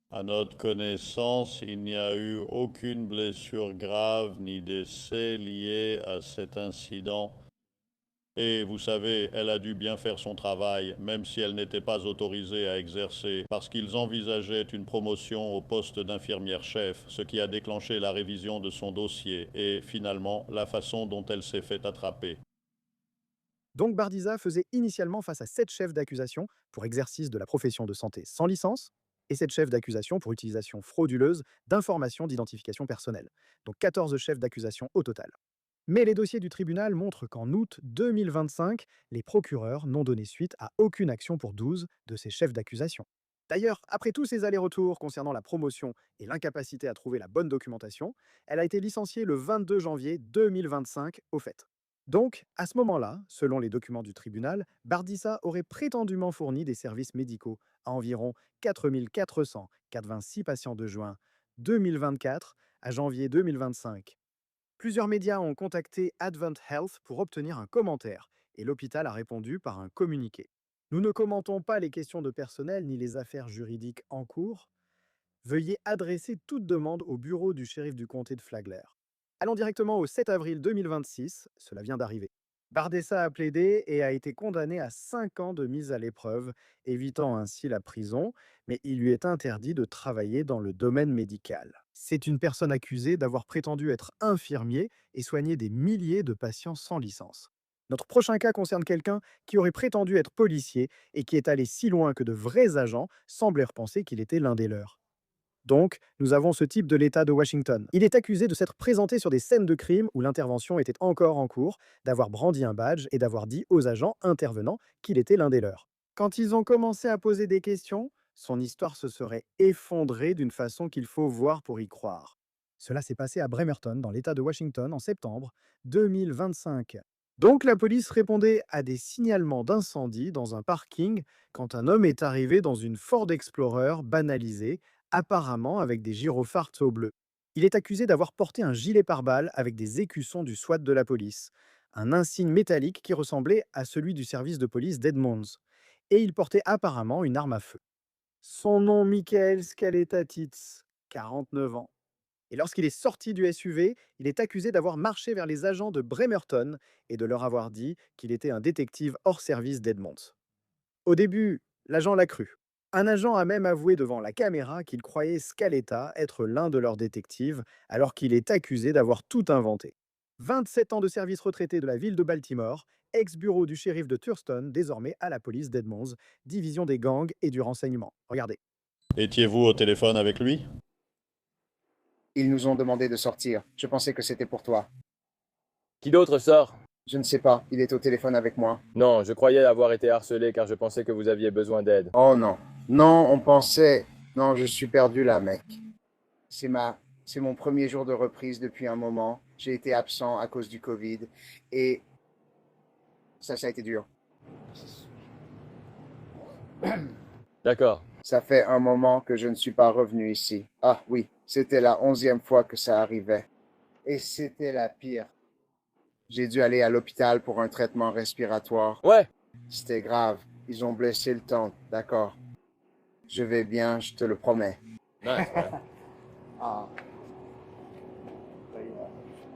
À notre connaissance, il n'y a eu aucune blessure grave ni décès lié à cet incident. Et vous savez, elle a dû bien faire son travail, même si elle n'était pas autorisée à exercer, parce qu'ils envisageaient une promotion au poste d'infirmière-chef, ce qui a déclenché la révision de son dossier et, finalement, la façon dont elle s'est fait attraper. Donc Bardisa faisait initialement face à 7 chefs d'accusation pour exercice de la profession de santé sans licence et 7 chefs d'accusation pour utilisation frauduleuse d'informations d'identification personnelle. Donc 14 chefs d'accusation au total. Mais les dossiers du tribunal montrent qu'en août 2025, les procureurs n'ont donné suite à aucune action pour 12 de ces chefs d'accusation. D'ailleurs, après tous ces allers-retours concernant la promotion et l'incapacité à trouver la bonne documentation, elle a été licenciée le 22 janvier 2025 au fait. Donc, à ce moment-là, selon les documents du tribunal, Bardissa aurait prétendument fourni des services médicaux à environ 4 486 patients de juin 2024 à janvier 2025. Plusieurs médias ont contacté Advent Health pour obtenir un commentaire, et l'hôpital a répondu par un communiqué. Nous ne commentons pas les questions de personnel ni les affaires juridiques en cours. Veuillez adresser toute demande au bureau du shérif du comté de Flagler. Allons directement au 7 avril 2026, cela vient d'arriver. Bardessa a plaidé et a été condamné à 5 ans de mise à l'épreuve, évitant ainsi la prison, mais il lui est interdit de travailler dans le domaine médical. C'est une personne accusée d'avoir prétendu être infirmier et soigner des milliers de patients sans licence. Notre prochain cas concerne quelqu'un qui aurait prétendu être policier et qui est allé si loin que de vrais agents semblèrent penser qu'il était l'un des leurs. Donc, nous avons ce type de l'État de Washington. Il est accusé de s'être présenté sur des scènes de crime où l'intervention était encore en cours, d'avoir brandi un badge et d'avoir dit aux agents intervenants qu'il était l'un des leurs. Quand ils ont commencé à poser des questions, son histoire se serait effondrée d'une façon qu'il faut voir pour y croire. Cela s'est passé à Bremerton, dans l'État de Washington, en septembre 2025. Donc la police répondait à des signalements d'incendie dans un parking quand un homme est arrivé dans une Ford Explorer banalisée, apparemment avec des gyrophares au bleu. Il est accusé d'avoir porté un gilet pare-balles avec des écussons du SWAT de la police, un insigne métallique qui ressemblait à celui du service de police d'Edmonds, et il portait apparemment une arme à feu. Son nom, Michael Skaletatitz, 49 ans. Et lorsqu'il est sorti du SUV, il est accusé d'avoir marché vers les agents de Bremerton et de leur avoir dit qu'il était un détective hors service d'Edmonds. Au début, l'agent l'a cru. Un agent a même avoué devant la caméra qu'il croyait Scaletta être l'un de leurs détectives, alors qu'il est accusé d'avoir tout inventé. 27 ans de service retraité de la ville de Baltimore, ex-bureau du shérif de Thurston, désormais à la police d'Edmonds, division des gangs et du renseignement. Regardez. Étiez-vous au téléphone avec lui? Ils nous ont demandé de sortir. Je pensais que c'était pour toi. Qui d'autre sort? Je ne sais pas. Il est au téléphone avec moi. Non, je croyais avoir été harcelé car je pensais que vous aviez besoin d'aide. Oh non. Non, on pensait... Non, je suis perdu là, mec. C'est mon premier jour de reprise depuis un moment. J'ai été absent à cause du Covid. Et... Ça a été dur. D'accord. Ça fait un moment que je ne suis pas revenu ici. Ah oui, c'était la 11e fois que ça arrivait. Et c'était la pire. J'ai dû aller à l'hôpital pour un traitement respiratoire. Ouais. C'était grave. Ils ont blessé le temps, d'accord. Je vais bien, je te le promets. Nice, ouais.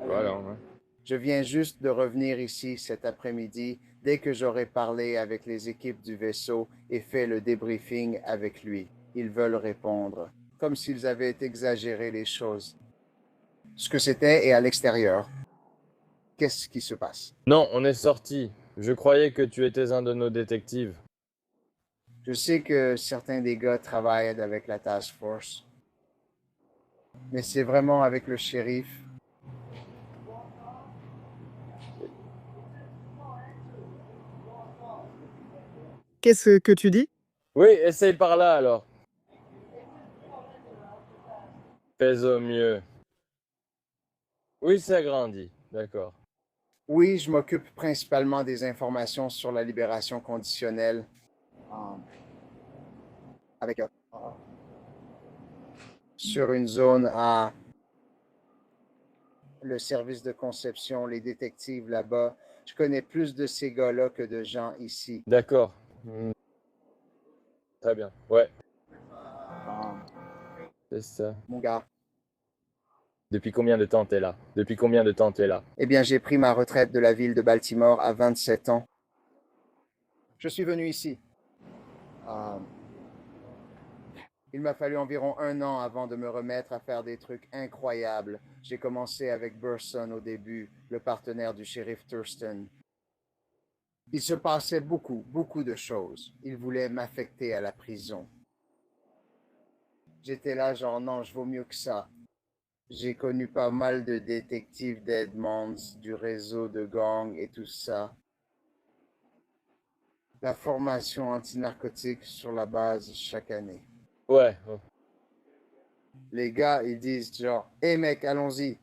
Voilà, ouais. Je viens juste de revenir ici cet après-midi dès que j'aurai parlé avec les équipes du vaisseau et fait le débriefing avec lui. Ils veulent répondre, comme s'ils avaient exagéré les choses. Ce que c'était est à l'extérieur. Qu'est-ce qui se passe? Non, on est sorti. Je croyais que tu étais un de nos détectives. Je sais que certains des gars travaillent avec la Task Force. Mais c'est vraiment avec le shérif. Qu'est-ce que tu dis? Oui, essaye par là alors. Fais au mieux. Oui, ça grandit, d'accord. Oui, je m'occupe principalement des informations sur la libération conditionnelle. Avec sur une zone à le service de conception, les détectives là-bas. Je connais plus de ces gars-là que de gens ici. D'accord. Très bien, ouais. C'est ça. Mon gars. Depuis combien de temps t'es là? Depuis combien de temps tu es là? Eh bien, j'ai pris ma retraite de la ville de Baltimore à 27 ans. Je suis venu ici. Il m'a fallu environ 1 an avant de me remettre à faire des trucs incroyables. J'ai commencé avec Burson au début, le partenaire du shérif Thurston. Il se passait beaucoup de choses. Il voulait m'affecter à la prison. J'étais là genre non, je vaux mieux que ça. J'ai connu pas mal de détectives d'Edmonds, du réseau de gangs et tout ça. La formation anti-narcotique sur la base chaque année. Ouais. Les gars, ils disent genre, hé mec, allons-y.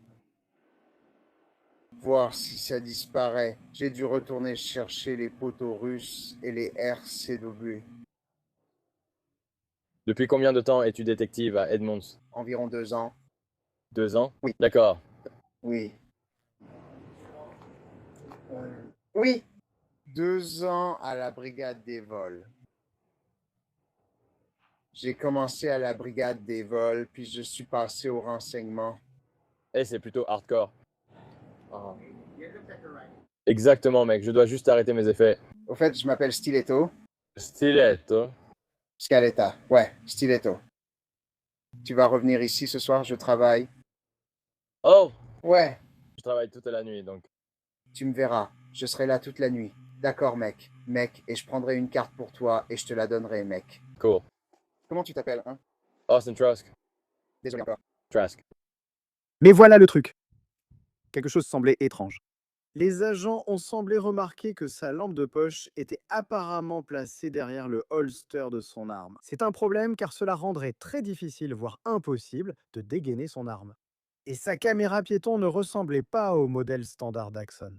Voir si ça disparaît. J'ai dû retourner chercher les poteaux russes et les RCW. Depuis combien de temps es-tu détective à Edmonds? Environ 2 ans. 2 ans? Oui. D'accord. Oui. Oui. 2 ans à la brigade des vols. J'ai commencé à la brigade des vols, puis je suis passé au renseignement. Eh, c'est plutôt hardcore. Exactement, mec. Je dois juste arrêter mes effets. Au fait, je m'appelle Stiletto. Stiletto? Scaletta. Ouais, Stiletto. Tu vas revenir ici ce soir, je travaille. Oh! Ouais. Je travaille toute la nuit, donc. Tu me verras. Je serai là toute la nuit. D'accord, mec. Mec, et je prendrai une carte pour toi et je te la donnerai, mec. Cool. Comment tu t'appelles, hein? Austin Trask. Désolé encore. Trask. Mais voilà le truc. Quelque chose semblait étrange. Les agents ont semblé remarquer que sa lampe de poche était apparemment placée derrière le holster de son arme. C'est un problème car cela rendrait très difficile, voire impossible, de dégainer son arme. Et sa caméra piéton ne ressemblait pas au modèle standard d'Axon.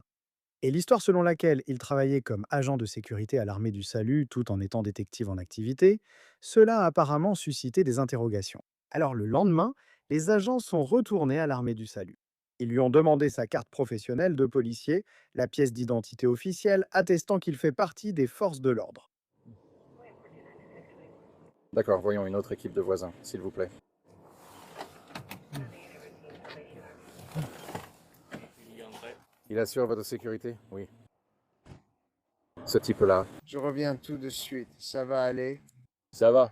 Et l'histoire selon laquelle il travaillait comme agent de sécurité à l'armée du salut tout en étant détective en activité, cela a apparemment suscité des interrogations. Alors le lendemain, les agents sont retournés à l'armée du salut. Ils lui ont demandé sa carte professionnelle de policier, la pièce d'identité officielle attestant qu'il fait partie des forces de l'ordre. D'accord, voyons une autre équipe de voisins, s'il vous plaît. Il assure votre sécurité? Oui. Ce type-là. Je reviens tout de suite. Ça va aller? Ça va.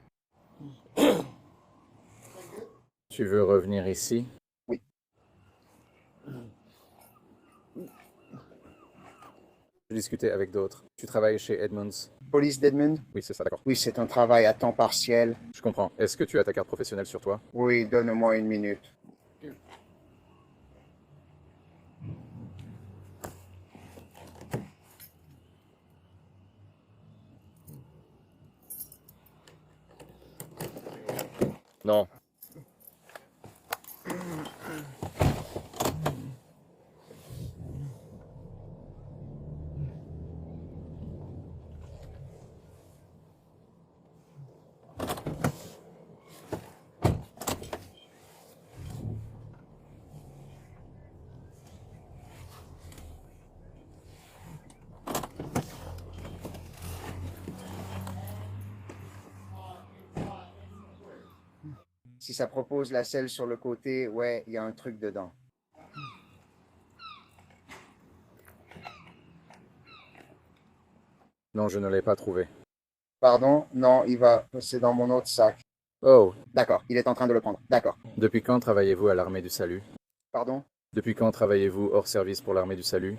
Tu veux revenir ici? Oui. Je discutais avec d'autres. Tu travailles chez Edmonds? Police d'Edmond? Oui, c'est ça, d'accord. Oui, c'est un travail à temps partiel. Je comprends. Est-ce que tu as ta carte professionnelle sur toi? Oui, donne-moi 1 minute. Non. Si ça propose la selle sur le côté, ouais, il y a un truc dedans. Non, je ne l'ai pas trouvé. Pardon? Non, il va. C'est dans mon autre sac. Oh. D'accord, il est en train de le prendre. D'accord. Depuis quand travaillez-vous à l'armée du salut? Pardon? Depuis quand travaillez-vous hors service pour l'armée du salut?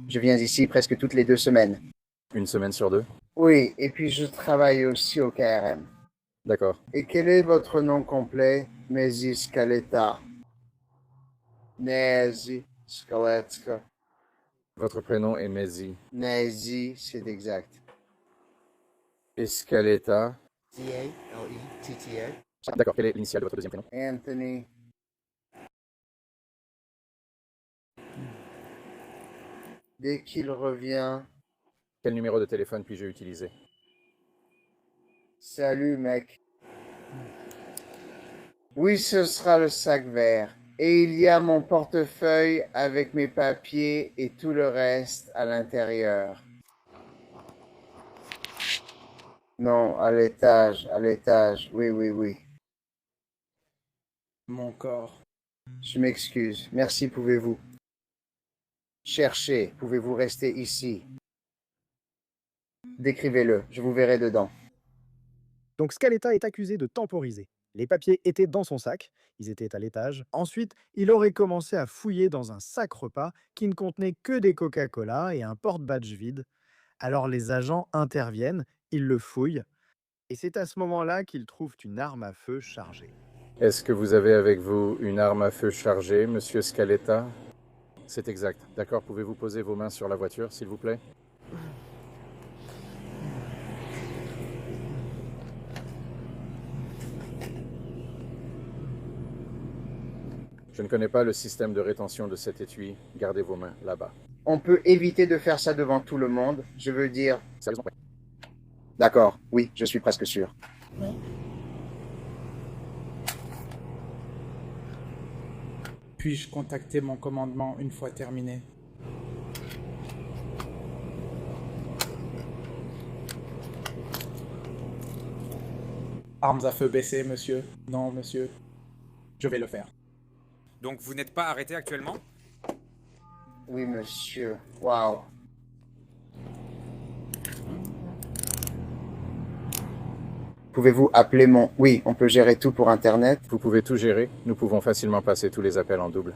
Je viens ici presque toutes les 2 semaines. 1 semaine sur 2? Oui, et puis je travaille aussi au KRM. D'accord. Et quel est votre nom complet? Mezi Scaletta. Nezi Scaletta. Votre prénom est Mezi. Nezi, c'est exact. Scaletta. T-A-L-E-T-T-A. D'accord. Quelle est l'initiale de votre deuxième prénom? Anthony. Dès qu'il revient... Quel numéro de téléphone puis-je utiliser? Salut, mec. Oui, ce sera le sac vert. Et il y a mon portefeuille avec mes papiers et tout le reste à l'intérieur. Non, à l'étage, à l'étage. Oui, oui, oui. Mon corps. Je m'excuse. Merci, pouvez-vous? Cherchez, pouvez-vous rester ici? Décrivez-le, je vous verrai dedans. Donc Scaletta est accusé de temporiser. Les papiers étaient dans son sac, ils étaient à l'étage. Ensuite, il aurait commencé à fouiller dans un sac repas qui ne contenait que des Coca-Cola et un porte-badge vide. Alors les agents interviennent, ils le fouillent, et c'est à ce moment-là qu'ils trouvent une arme à feu chargée. Est-ce que vous avez avec vous une arme à feu chargée, monsieur Scaletta? C'est exact. D'accord, pouvez-vous poser vos mains sur la voiture, s'il vous plaît? Je ne connais pas le système de rétention de cet étui. Gardez vos mains là-bas. On peut éviter de faire ça devant tout le monde, je veux dire... Sérieusement, ouais. D'accord, oui, je suis presque sûr. Puis-je contacter mon commandement une fois terminé? Armes à feu baissées, monsieur. Non, monsieur. Je vais le faire. Donc vous n'êtes pas arrêté actuellement? Oui, monsieur. Wow. Pouvez-vous appeler mon... Oui, on peut gérer tout pour Internet. Vous pouvez tout gérer. Nous pouvons facilement passer tous les appels en double.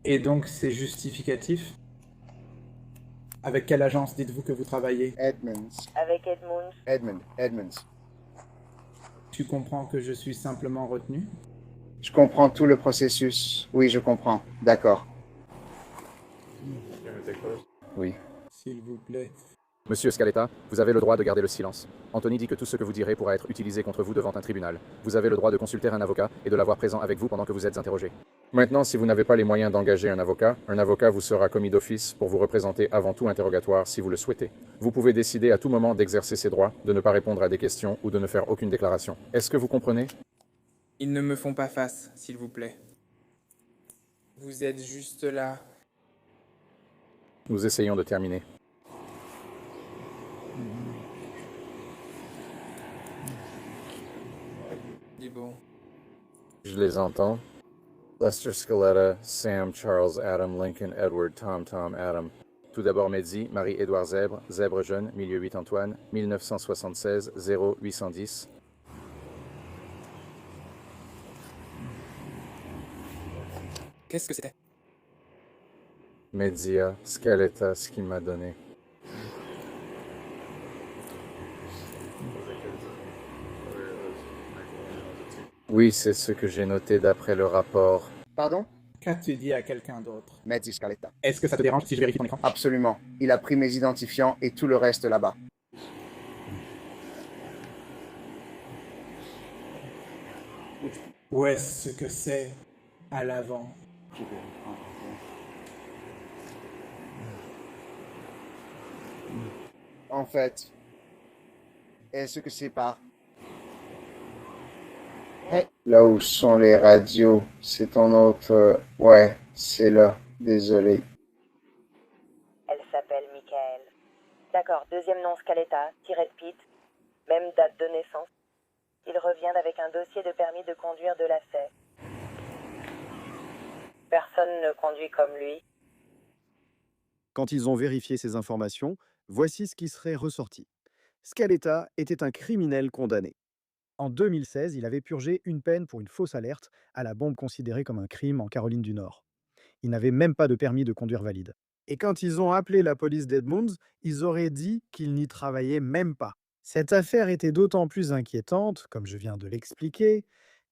Et donc, c'est justificatif? Avec quelle agence dites-vous que vous travaillez? Edmonds. Avec Edmunds. Edmonds. Tu comprends que je suis simplement retenu? Je comprends tout le processus. Oui, je comprends. D'accord. Oui. S'il vous plaît. Monsieur Scaletta, vous avez le droit de garder le silence. Anthony dit que tout ce que vous direz pourra être utilisé contre vous devant un tribunal. Vous avez le droit de consulter un avocat et de l'avoir présent avec vous pendant que vous êtes interrogé. Maintenant, si vous n'avez pas les moyens d'engager un avocat vous sera commis d'office pour vous représenter avant tout interrogatoire si vous le souhaitez. Vous pouvez décider à tout moment d'exercer ses droits, de ne pas répondre à des questions ou de ne faire aucune déclaration. Est-ce que vous comprenez? Ils ne me font pas face, s'il vous plaît. Vous êtes juste là. Nous essayons de terminer. Dis bon. Je les entends. Lester Scaletta, Sam, Charles, Adam, Lincoln, Edward, Tom, Adam. Tout d'abord Medzi, Marie-Édouard Zèbre, Zèbre jeune, milieu 8 Antoine, 1976, 0810. Qu'est-ce que c'était? Medzia, Scaletta, ce qu'il m'a donné. Oui, c'est ce que j'ai noté d'après le rapport. Pardon? Qu'as-tu dit à quelqu'un d'autre? Medzi Scaletta. Est-ce que ça te dérange si je vérifie ton écran? Absolument. Il a pris mes identifiants et tout le reste là-bas. Où est-ce que c'est? À l'avant. En fait, est-ce que c'est par... Hey. Là où sont les radios, c'est ton autre... Ouais, c'est là. Désolé. Elle s'appelle Michael. D'accord, deuxième nom Scaletta, tiré de Pete, même date de naissance. Il revient avec un dossier de permis de conduire de la SAE. Personne ne conduit comme lui. Quand ils ont vérifié ces informations, voici ce qui serait ressorti. Scaletta était un criminel condamné. En 2016, il avait purgé une peine pour une fausse alerte à la bombe considérée comme un crime en Caroline du Nord. Il n'avait même pas de permis de conduire valide. Et quand ils ont appelé la police d'Edmonds, ils auraient dit qu'ils n'y travaillaient même pas. Cette affaire était d'autant plus inquiétante, comme je viens de l'expliquer,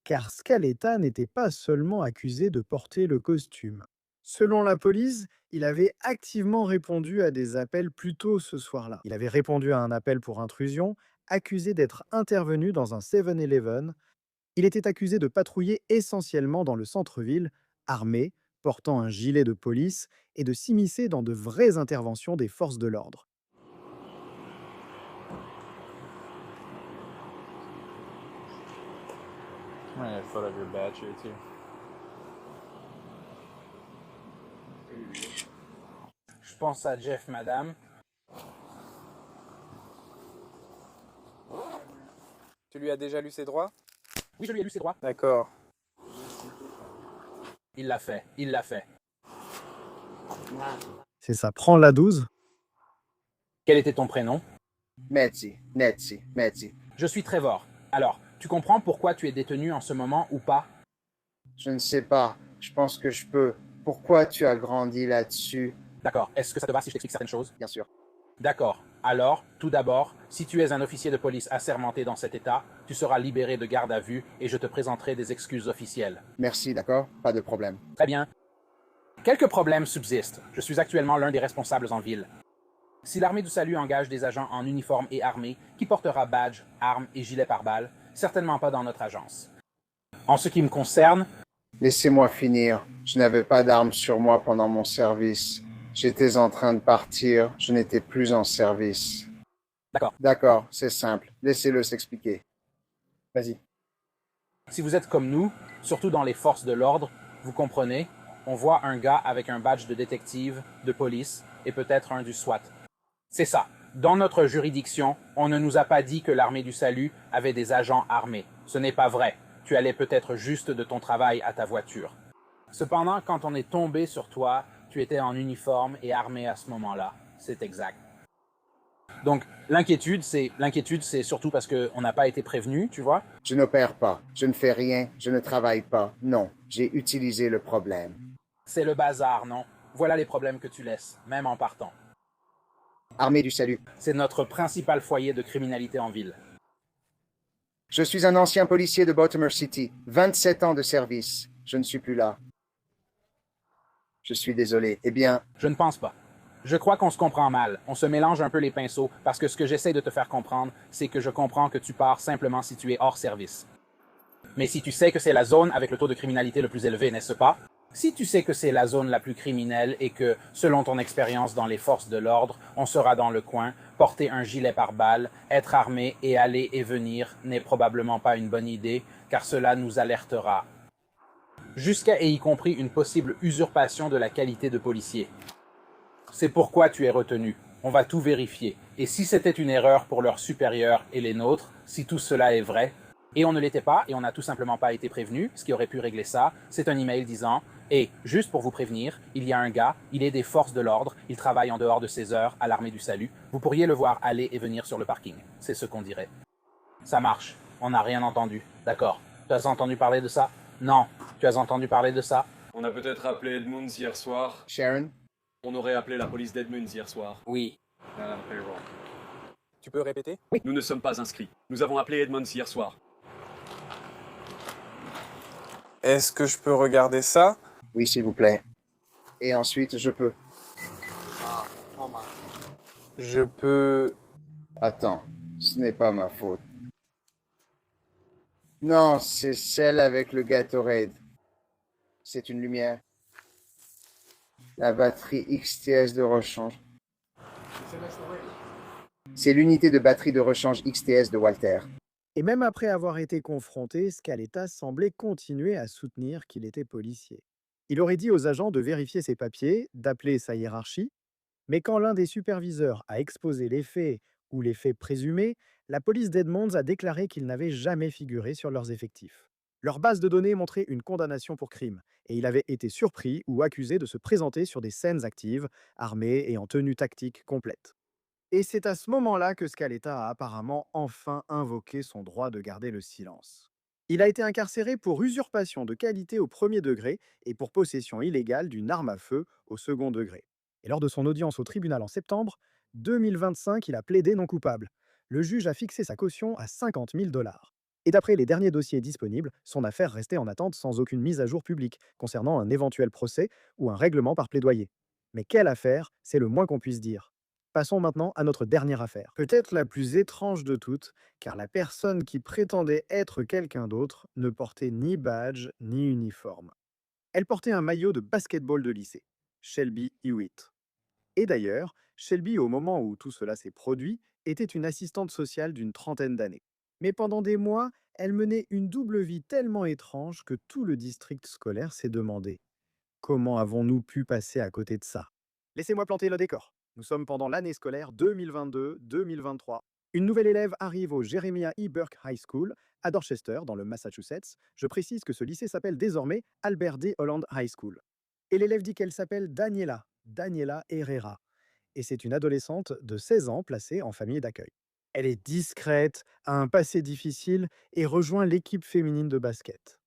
car Scaletta n'était pas seulement accusé de porter le costume. Selon la police, il avait activement répondu à des appels plus tôt ce soir-là. Il avait répondu à un appel pour intrusion, accusé d'être intervenu dans un 7-Eleven. Il était accusé de patrouiller essentiellement dans le centre-ville, armé, portant un gilet de police, et de s'immiscer dans de vraies interventions des forces de l'ordre. Ouais, photo of your badge here too. Je pense à Jeff, madame. Tu lui as déjà lu ses droits? Oui, je lui ai lu ses droits. D'accord. Il l'a fait, il l'a fait. C'est ça, prends la 12. Quel était ton prénom? Metzi, Netzi, Metzi. Je suis Trevor. Alors, tu comprends pourquoi tu es détenu en ce moment ou pas? Je ne sais pas. Je pense que je peux. Pourquoi tu as grandi là-dessus? D'accord. Est-ce que ça te va si je t'explique certaines choses? Bien sûr. D'accord. Alors, tout d'abord, si tu es un officier de police assermenté dans cet état, tu seras libéré de garde à vue et je te présenterai des excuses officielles. Merci, d'accord? Pas de problème. Très bien. Quelques problèmes subsistent. Je suis actuellement l'un des responsables en ville. Si l'armée du salut engage des agents en uniforme et armés, qui portera badge, armes et gilet pare-balles? Certainement pas dans notre agence. En ce qui me concerne... Laissez-moi finir. Je n'avais pas d'armes sur moi pendant mon service. J'étais en train de partir. Je n'étais plus en service. D'accord. D'accord, c'est simple. Laissez-le s'expliquer. Vas-y. Si vous êtes comme nous, surtout dans les forces de l'ordre, vous comprenez, on voit un gars avec un badge de détective, de police et peut-être un du SWAT. C'est ça. Dans notre juridiction, on ne nous a pas dit que l'armée du salut avait des agents armés. Ce n'est pas vrai. Tu allais peut-être juste de ton travail à ta voiture. Cependant, quand on est tombé sur toi, tu étais en uniforme et armé à ce moment-là. C'est exact. Donc, l'inquiétude, c'est surtout parce qu'on n'a pas été prévenu, tu vois? Je n'opère pas. Je ne fais rien. Je ne travaille pas. Non, j'ai utilisé le problème. C'est le bazar, non? Voilà les problèmes que tu laisses, même en partant. Armée du salut. C'est notre principal foyer de criminalité en ville. Je suis un ancien policier de Baltimore City. 27 ans de service. Je ne suis plus là. Je suis désolé. Eh bien... Je ne pense pas. Je crois qu'on se comprend mal. On se mélange un peu les pinceaux parce que ce que j'essaie de te faire comprendre, c'est que je comprends que tu pars simplement si tu es hors service. Mais si tu sais que c'est la zone avec le taux de criminalité le plus élevé, n'est-ce pas? Si tu sais que c'est la zone la plus criminelle et que, selon ton expérience dans les forces de l'ordre, on sera dans le coin, porter un gilet pare-balles, être armé et aller et venir n'est probablement pas une bonne idée, car cela nous alertera. Jusqu'à et y compris une possible usurpation de la qualité de policier. C'est pourquoi tu es retenu. On va tout vérifier. Et si c'était une erreur pour leurs supérieurs et les nôtres, si tout cela est vrai, et on ne l'était pas, et on n'a tout simplement pas été prévenu, ce qui aurait pu régler ça, c'est un email disant « Et, juste pour vous prévenir, il y a un gars, il est des forces de l'ordre, il travaille en dehors de ses heures à l'armée du salut. Vous pourriez le voir aller et venir sur le parking. » C'est ce qu'on dirait. Ça marche. On n'a rien entendu. D'accord. Tu as entendu parler de ça? Non. Tu as entendu parler de ça? On a peut-être appelé Edmunds hier soir. Sharon? On aurait appelé la police d'Edmunds hier soir. Oui. Madame Payroll. Tu peux répéter? Oui. Nous ne sommes pas inscrits. Nous avons appelé Edmunds hier soir. Est-ce que je peux regarder ça? Oui, s'il vous plaît. Et ensuite, je peux... Je peux... Attends, ce n'est pas ma faute. Non, c'est celle avec le Gatorade. C'est une lumière. La batterie XTS de rechange. C'est l'unité de batterie de rechange XTS de Walter. Et même après avoir été confronté, Scaletta semblait continuer à soutenir qu'il était policier. Il aurait dit aux agents de vérifier ses papiers, d'appeler sa hiérarchie, mais quand l'un des superviseurs a exposé les faits ou les faits présumés, la police d'Edmonds a déclaré qu'il n'avait jamais figuré sur leurs effectifs. Leur base de données montrait une condamnation pour crime, et il avait été surpris ou accusé de se présenter sur des scènes actives, armé et en tenue tactique complète. Et c'est à ce moment-là que Scaletta a apparemment enfin invoqué son droit de garder le silence. Il a été incarcéré pour usurpation de qualité au premier degré et pour possession illégale d'une arme à feu au second degré. Et lors de son audience au tribunal en septembre 2025, il a plaidé non coupable. Le juge a fixé sa caution à 50 000 $. Et d'après les derniers dossiers disponibles, son affaire restait en attente sans aucune mise à jour publique concernant un éventuel procès ou un règlement par plaidoyer. Mais quelle affaire, c'est le moins qu'on puisse dire. Passons maintenant à notre dernière affaire. Peut-être la plus étrange de toutes, car la personne qui prétendait être quelqu'un d'autre ne portait ni badge ni uniforme. Elle portait un maillot de basketball de lycée, Shelby Hewitt. Et d'ailleurs, Shelby, au moment où tout cela s'est produit, était une assistante sociale d'une trentaine d'années. Mais pendant des mois, elle menait une double vie tellement étrange que tout le district scolaire s'est demandé « Comment avons-nous pu passer à côté de ça ?» Laissez-moi planter le décor. Nous sommes pendant l'année scolaire 2022-2023. Une nouvelle élève arrive au Jeremiah E. Burke High School à Dorchester, dans le Massachusetts. Je précise que ce lycée s'appelle désormais Albert D. Holland High School. Et l'élève dit qu'elle s'appelle Daniela Herrera. Et c'est une adolescente de 16 ans placée en famille d'accueil. Elle est discrète, a un passé difficile et rejoint l'équipe féminine de basket.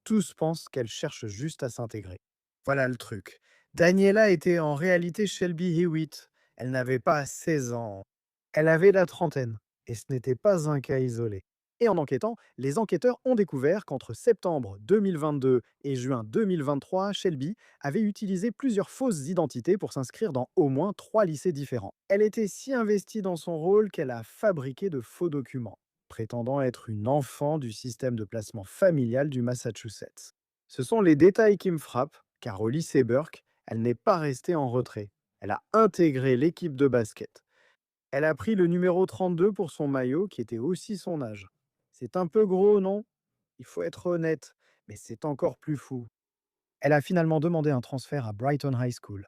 Tous pensent qu'elle cherche juste à s'intégrer. Voilà le truc. Daniela était en réalité Shelby Hewitt. Elle n'avait pas 16 ans. Elle avait la trentaine. Et ce n'était pas un cas isolé. Et en enquêtant, les enquêteurs ont découvert qu'entre septembre 2022 et juin 2023, Shelby avait utilisé plusieurs fausses identités pour s'inscrire dans au moins 3 lycées différents. Elle était si investie dans son rôle qu'elle a fabriqué de faux documents, prétendant être une enfant du système de placement familial du Massachusetts. Ce sont les détails qui me frappent, car au lycée Burke, elle n'est pas restée en retrait. Elle a intégré l'équipe de basket. Elle a pris le numéro 32 pour son maillot, qui était aussi son âge. C'est un peu gros, non? Il faut être honnête, mais c'est encore plus fou. Elle a finalement demandé un transfert à Brighton High School.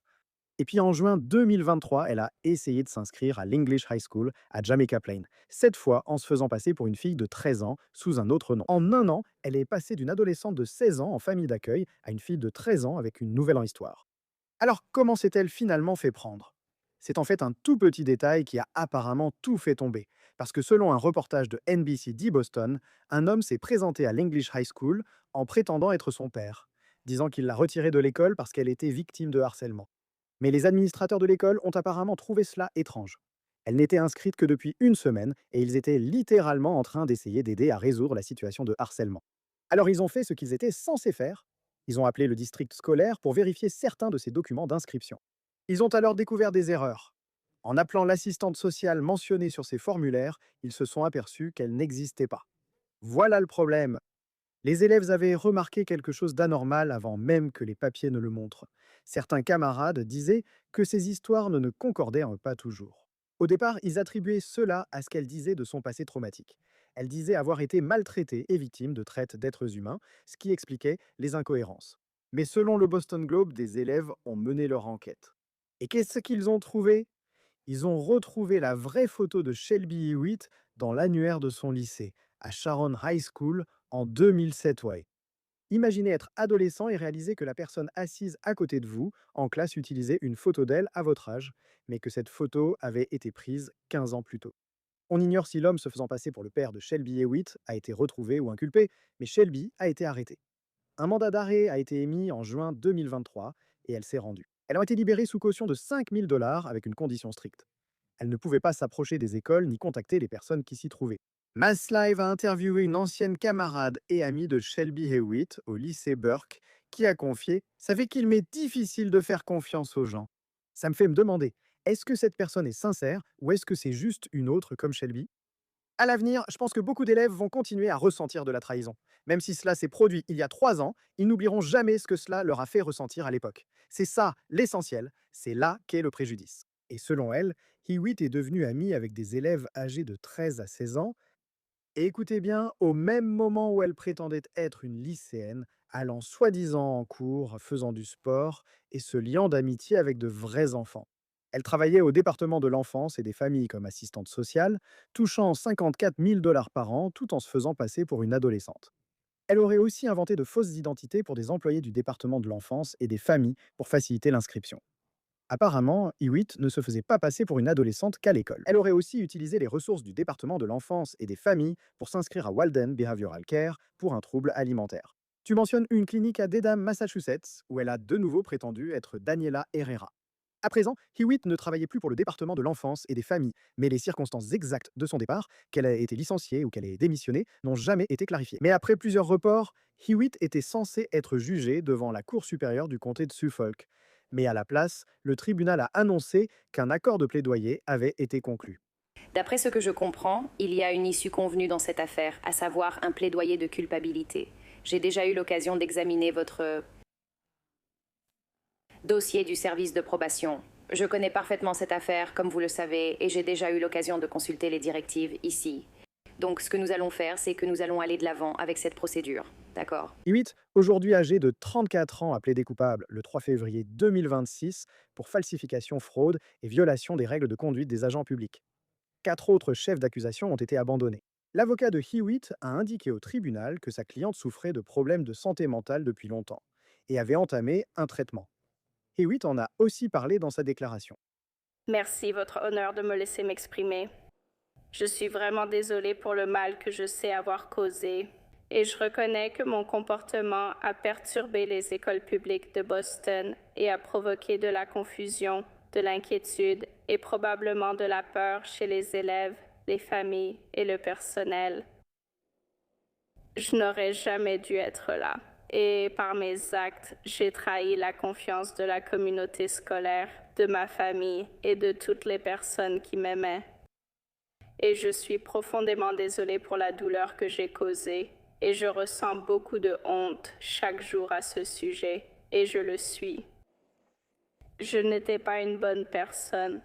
Et puis en juin 2023, elle a essayé de s'inscrire à l'English High School à Jamaica Plain, cette fois en se faisant passer pour une fille de 13 ans sous un autre nom. En un an, elle est passée d'une adolescente de 16 ans en famille d'accueil à une fille de 13 ans avec une nouvelle histoire. Alors comment s'est-elle finalement fait prendre? C'est en fait un tout petit détail qui a apparemment tout fait tomber. Parce que selon un reportage de NBC Boston, un homme s'est présenté à l'English High School en prétendant être son père, disant qu'il l'a retirée de l'école parce qu'elle était victime de harcèlement. Mais les administrateurs de l'école ont apparemment trouvé cela étrange. Elle n'était inscrite que depuis une semaine et ils étaient littéralement en train d'essayer d'aider à résoudre la situation de harcèlement. Alors ils ont fait ce qu'ils étaient censés faire. Ils ont appelé le district scolaire pour vérifier certains de ces documents d'inscription. Ils ont alors découvert des erreurs. En appelant l'assistante sociale mentionnée sur ces formulaires, ils se sont aperçus qu'elle n'existait pas. Voilà le problème. Les élèves avaient remarqué quelque chose d'anormal avant même que les papiers ne le montrent. Certains camarades disaient que ces histoires ne concordaient pas toujours. Au départ, ils attribuaient cela à ce qu'elle disait de son passé traumatique. Elle disait avoir été maltraitée et victime de traite d'êtres humains, ce qui expliquait les incohérences. Mais selon le Boston Globe, des élèves ont mené leur enquête. Et qu'est-ce qu'ils ont trouvé? Ils ont retrouvé la vraie photo de Shelby Hewitt dans l'annuaire de son lycée, à Sharon High School, en 2007. Imaginez être adolescent et réaliser que la personne assise à côté de vous, en classe, utilisait une photo d'elle à votre âge, mais que cette photo avait été prise 15 ans plus tôt. On ignore si l'homme se faisant passer pour le père de Shelby Hewitt a été retrouvé ou inculpé, mais Shelby a été arrêtée. Un mandat d'arrêt a été émis en juin 2023 et elle s'est rendue. Elle a été libérée sous caution de $5 000 avec une condition stricte. Elle ne pouvait pas s'approcher des écoles ni contacter les personnes qui s'y trouvaient. Mass Live a interviewé une ancienne camarade et amie de Shelby Hewitt au lycée Burke qui a confié « Savez qu'il m'est difficile de faire confiance aux gens. Ça me fait me demander, est-ce que cette personne est sincère ou est-ce que c'est juste une autre comme Shelby ?» À l'avenir, je pense que beaucoup d'élèves vont continuer à ressentir de la trahison. Même si cela s'est produit il y a 3 ans, ils n'oublieront jamais ce que cela leur a fait ressentir à l'époque. C'est ça l'essentiel, c'est là qu'est le préjudice. Et selon elle, Hewitt est devenue amie avec des élèves âgés de 13 à 16 ans. Et écoutez bien, au même moment où elle prétendait être une lycéenne, allant soi-disant en cours, faisant du sport et se liant d'amitié avec de vrais enfants. Elle travaillait au département de l'enfance et des familles comme assistante sociale, touchant $54 000 par an tout en se faisant passer pour une adolescente. Elle aurait aussi inventé de fausses identités pour des employés du département de l'enfance et des familles pour faciliter l'inscription. Apparemment, Hewitt ne se faisait pas passer pour une adolescente qu'à l'école. Elle aurait aussi utilisé les ressources du département de l'enfance et des familles pour s'inscrire à Walden Behavioral Care pour un trouble alimentaire. Tu mentionnes une clinique à Dedham, Massachusetts, où elle a de nouveau prétendu être Daniela Herrera. À présent, Hewitt ne travaillait plus pour le département de l'enfance et des familles, mais les circonstances exactes de son départ, qu'elle ait été licenciée ou qu'elle ait démissionné, n'ont jamais été clarifiées. Mais après plusieurs reports, Hewitt était censé être jugé devant la Cour supérieure du comté de Suffolk. Mais à la place, le tribunal a annoncé qu'un accord de plaidoyer avait été conclu. D'après ce que je comprends, il y a une issue convenue dans cette affaire, à savoir un plaidoyer de culpabilité. J'ai déjà eu l'occasion d'examiner votre dossier du service de probation. Je connais parfaitement cette affaire, comme vous le savez, et j'ai déjà eu l'occasion de consulter les directives ici. Donc ce que nous allons faire, c'est que nous allons aller de l'avant avec cette procédure. D'accord. Hewitt, aujourd'hui âgé de 34 ans, a plaidé coupable le 3 février 2026 pour falsification, fraude et violation des règles de conduite des agents publics. 4 autres chefs d'accusation ont été abandonnés. L'avocat de Hewitt a indiqué au tribunal que sa cliente souffrait de problèmes de santé mentale depuis longtemps et avait entamé un traitement. Hewitt en a aussi parlé dans sa déclaration. Merci, votre honneur, de me laisser m'exprimer. Je suis vraiment désolée pour le mal que je sais avoir causé, et je reconnais que mon comportement a perturbé les écoles publiques de Boston et a provoqué de la confusion, de l'inquiétude et probablement de la peur chez les élèves, les familles et le personnel. Je n'aurais jamais dû être là. Et par mes actes, j'ai trahi la confiance de la communauté scolaire, de ma famille et de toutes les personnes qui m'aimaient. Et je suis profondément désolée pour la douleur que j'ai causée, et je ressens beaucoup de honte chaque jour à ce sujet, et je le suis. Je n'étais pas une bonne personne,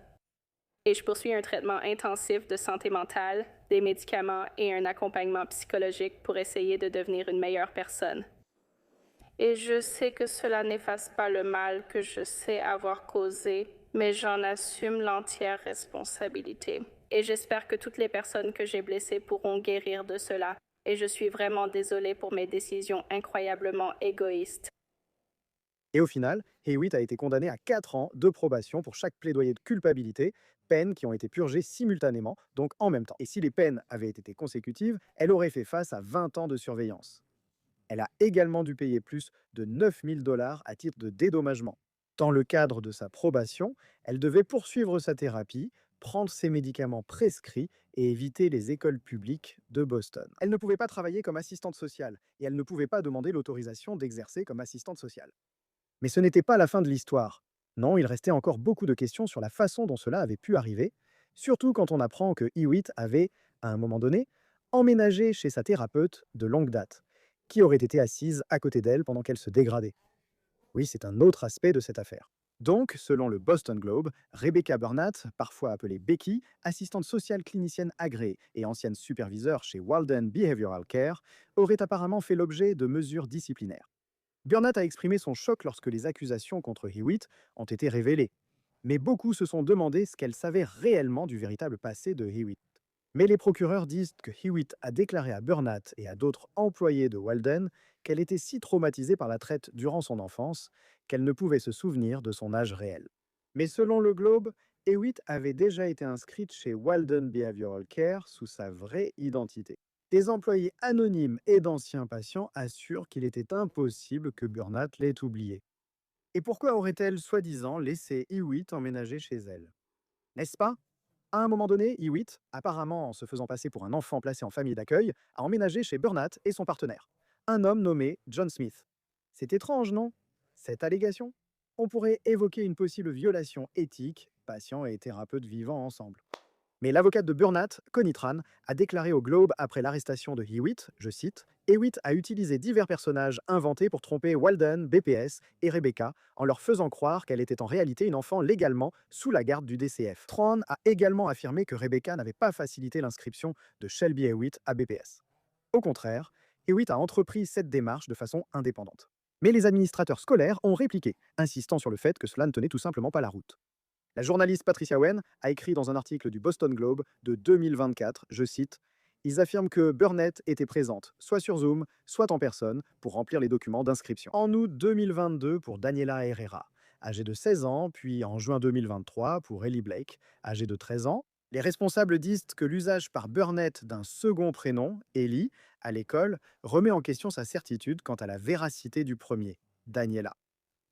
et je poursuis un traitement intensif de santé mentale, des médicaments et un accompagnement psychologique pour essayer de devenir une meilleure personne. Et je sais que cela n'efface pas le mal que je sais avoir causé, mais j'en assume l'entière responsabilité. Et j'espère que toutes les personnes que j'ai blessées pourront guérir de cela. Et je suis vraiment désolée pour mes décisions incroyablement égoïstes. Et au final, Hewitt a été condamné à 4 ans de probation pour chaque plaidoyer de culpabilité, peines qui ont été purgées simultanément, donc en même temps. Et si les peines avaient été consécutives, elle aurait fait face à 20 ans de surveillance. Elle a également dû payer plus de 9 000 $ à titre de dédommagement. Dans le cadre de sa probation, elle devait poursuivre sa thérapie, prendre ses médicaments prescrits et éviter les écoles publiques de Boston. Elle ne pouvait pas travailler comme assistante sociale et elle ne pouvait pas demander l'autorisation d'exercer comme assistante sociale. Mais ce n'était pas la fin de l'histoire. Non, il restait encore beaucoup de questions sur la façon dont cela avait pu arriver, surtout quand on apprend que Hewitt avait, à un moment donné, emménagé chez sa thérapeute de longue date, qui aurait été assise à côté d'elle pendant qu'elle se dégradait. Oui, c'est un autre aspect de cette affaire. Donc, selon le Boston Globe, Rebecca Burnett, parfois appelée Becky, assistante sociale clinicienne agréée et ancienne superviseure chez Walden Behavioral Care, aurait apparemment fait l'objet de mesures disciplinaires. Burnett a exprimé son choc lorsque les accusations contre Hewitt ont été révélées. Mais beaucoup se sont demandé ce qu'elle savait réellement du véritable passé de Hewitt. Mais les procureurs disent que Hewitt a déclaré à Burnett et à d'autres employés de Walden qu'elle était si traumatisée par la traite durant son enfance qu'elle ne pouvait se souvenir de son âge réel. Mais selon le Globe, Hewitt avait déjà été inscrite chez Walden Behavioral Care sous sa vraie identité. Des employés anonymes et d'anciens patients assurent qu'il était impossible que Burnett l'ait oublié. Et pourquoi aurait-elle soi-disant laissé Hewitt emménager chez elle? N'est-ce pas? À un moment donné, Hewitt, apparemment en se faisant passer pour un enfant placé en famille d'accueil, a emménagé chez Burnett et son partenaire, un homme nommé John Smith. C'est étrange, non? Cette allégation? On pourrait évoquer une possible violation éthique, patient et thérapeute vivant ensemble. Mais l'avocate de Burnett, Connie Tran, a déclaré au Globe après l'arrestation de Hewitt, je cite, « Hewitt a utilisé divers personnages inventés pour tromper Walden, BPS et Rebecca en leur faisant croire qu'elle était en réalité une enfant légalement sous la garde du DCF. » Tran a également affirmé que Rebecca n'avait pas facilité l'inscription de Shelby Hewitt à BPS. Au contraire, Hewitt a entrepris cette démarche de façon indépendante. Mais les administrateurs scolaires ont répliqué, insistant sur le fait que cela ne tenait tout simplement pas la route. La journaliste Patricia Wen a écrit dans un article du Boston Globe de 2024, je cite, « Ils affirment que Burnett était présente, soit sur Zoom, soit en personne, pour remplir les documents d'inscription. » En août 2022 pour Daniela Herrera, âgée de 16 ans, puis en juin 2023 pour Ellie Blake, âgée de 13 ans, les responsables disent que l'usage par Burnett d'un second prénom, Ellie, à l'école, remet en question sa certitude quant à la véracité du premier, Daniela.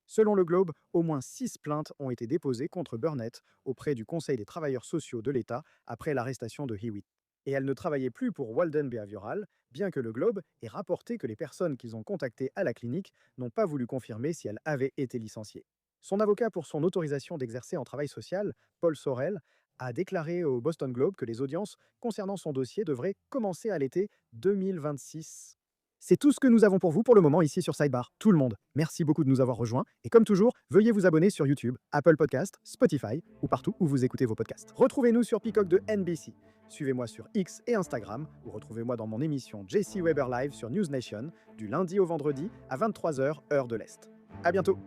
Selon le Globe, au moins 6 plaintes ont été déposées contre Burnett auprès du Conseil des travailleurs sociaux de l'État après l'arrestation de Hewitt. Et elle ne travaillait plus pour Walden Behavioral, bien que le Globe ait rapporté que les personnes qu'ils ont contactées à la clinique n'ont pas voulu confirmer si elle avait été licenciée. Son avocat pour son autorisation d'exercer en travail social, Paul Sorel, a déclaré au Boston Globe que les audiences concernant son dossier devraient commencer à l'été 2026. C'est tout ce que nous avons pour vous pour le moment ici sur Sidebar. Tout le monde, merci beaucoup de nous avoir rejoints. Et comme toujours, veuillez vous abonner sur YouTube, Apple Podcasts, Spotify ou partout où vous écoutez vos podcasts. Retrouvez-nous sur Peacock de NBC, suivez-moi sur X et Instagram, ou retrouvez-moi dans mon émission JC Weber Live sur News Nation, du lundi au vendredi à 23h, heure de l'Est. À bientôt!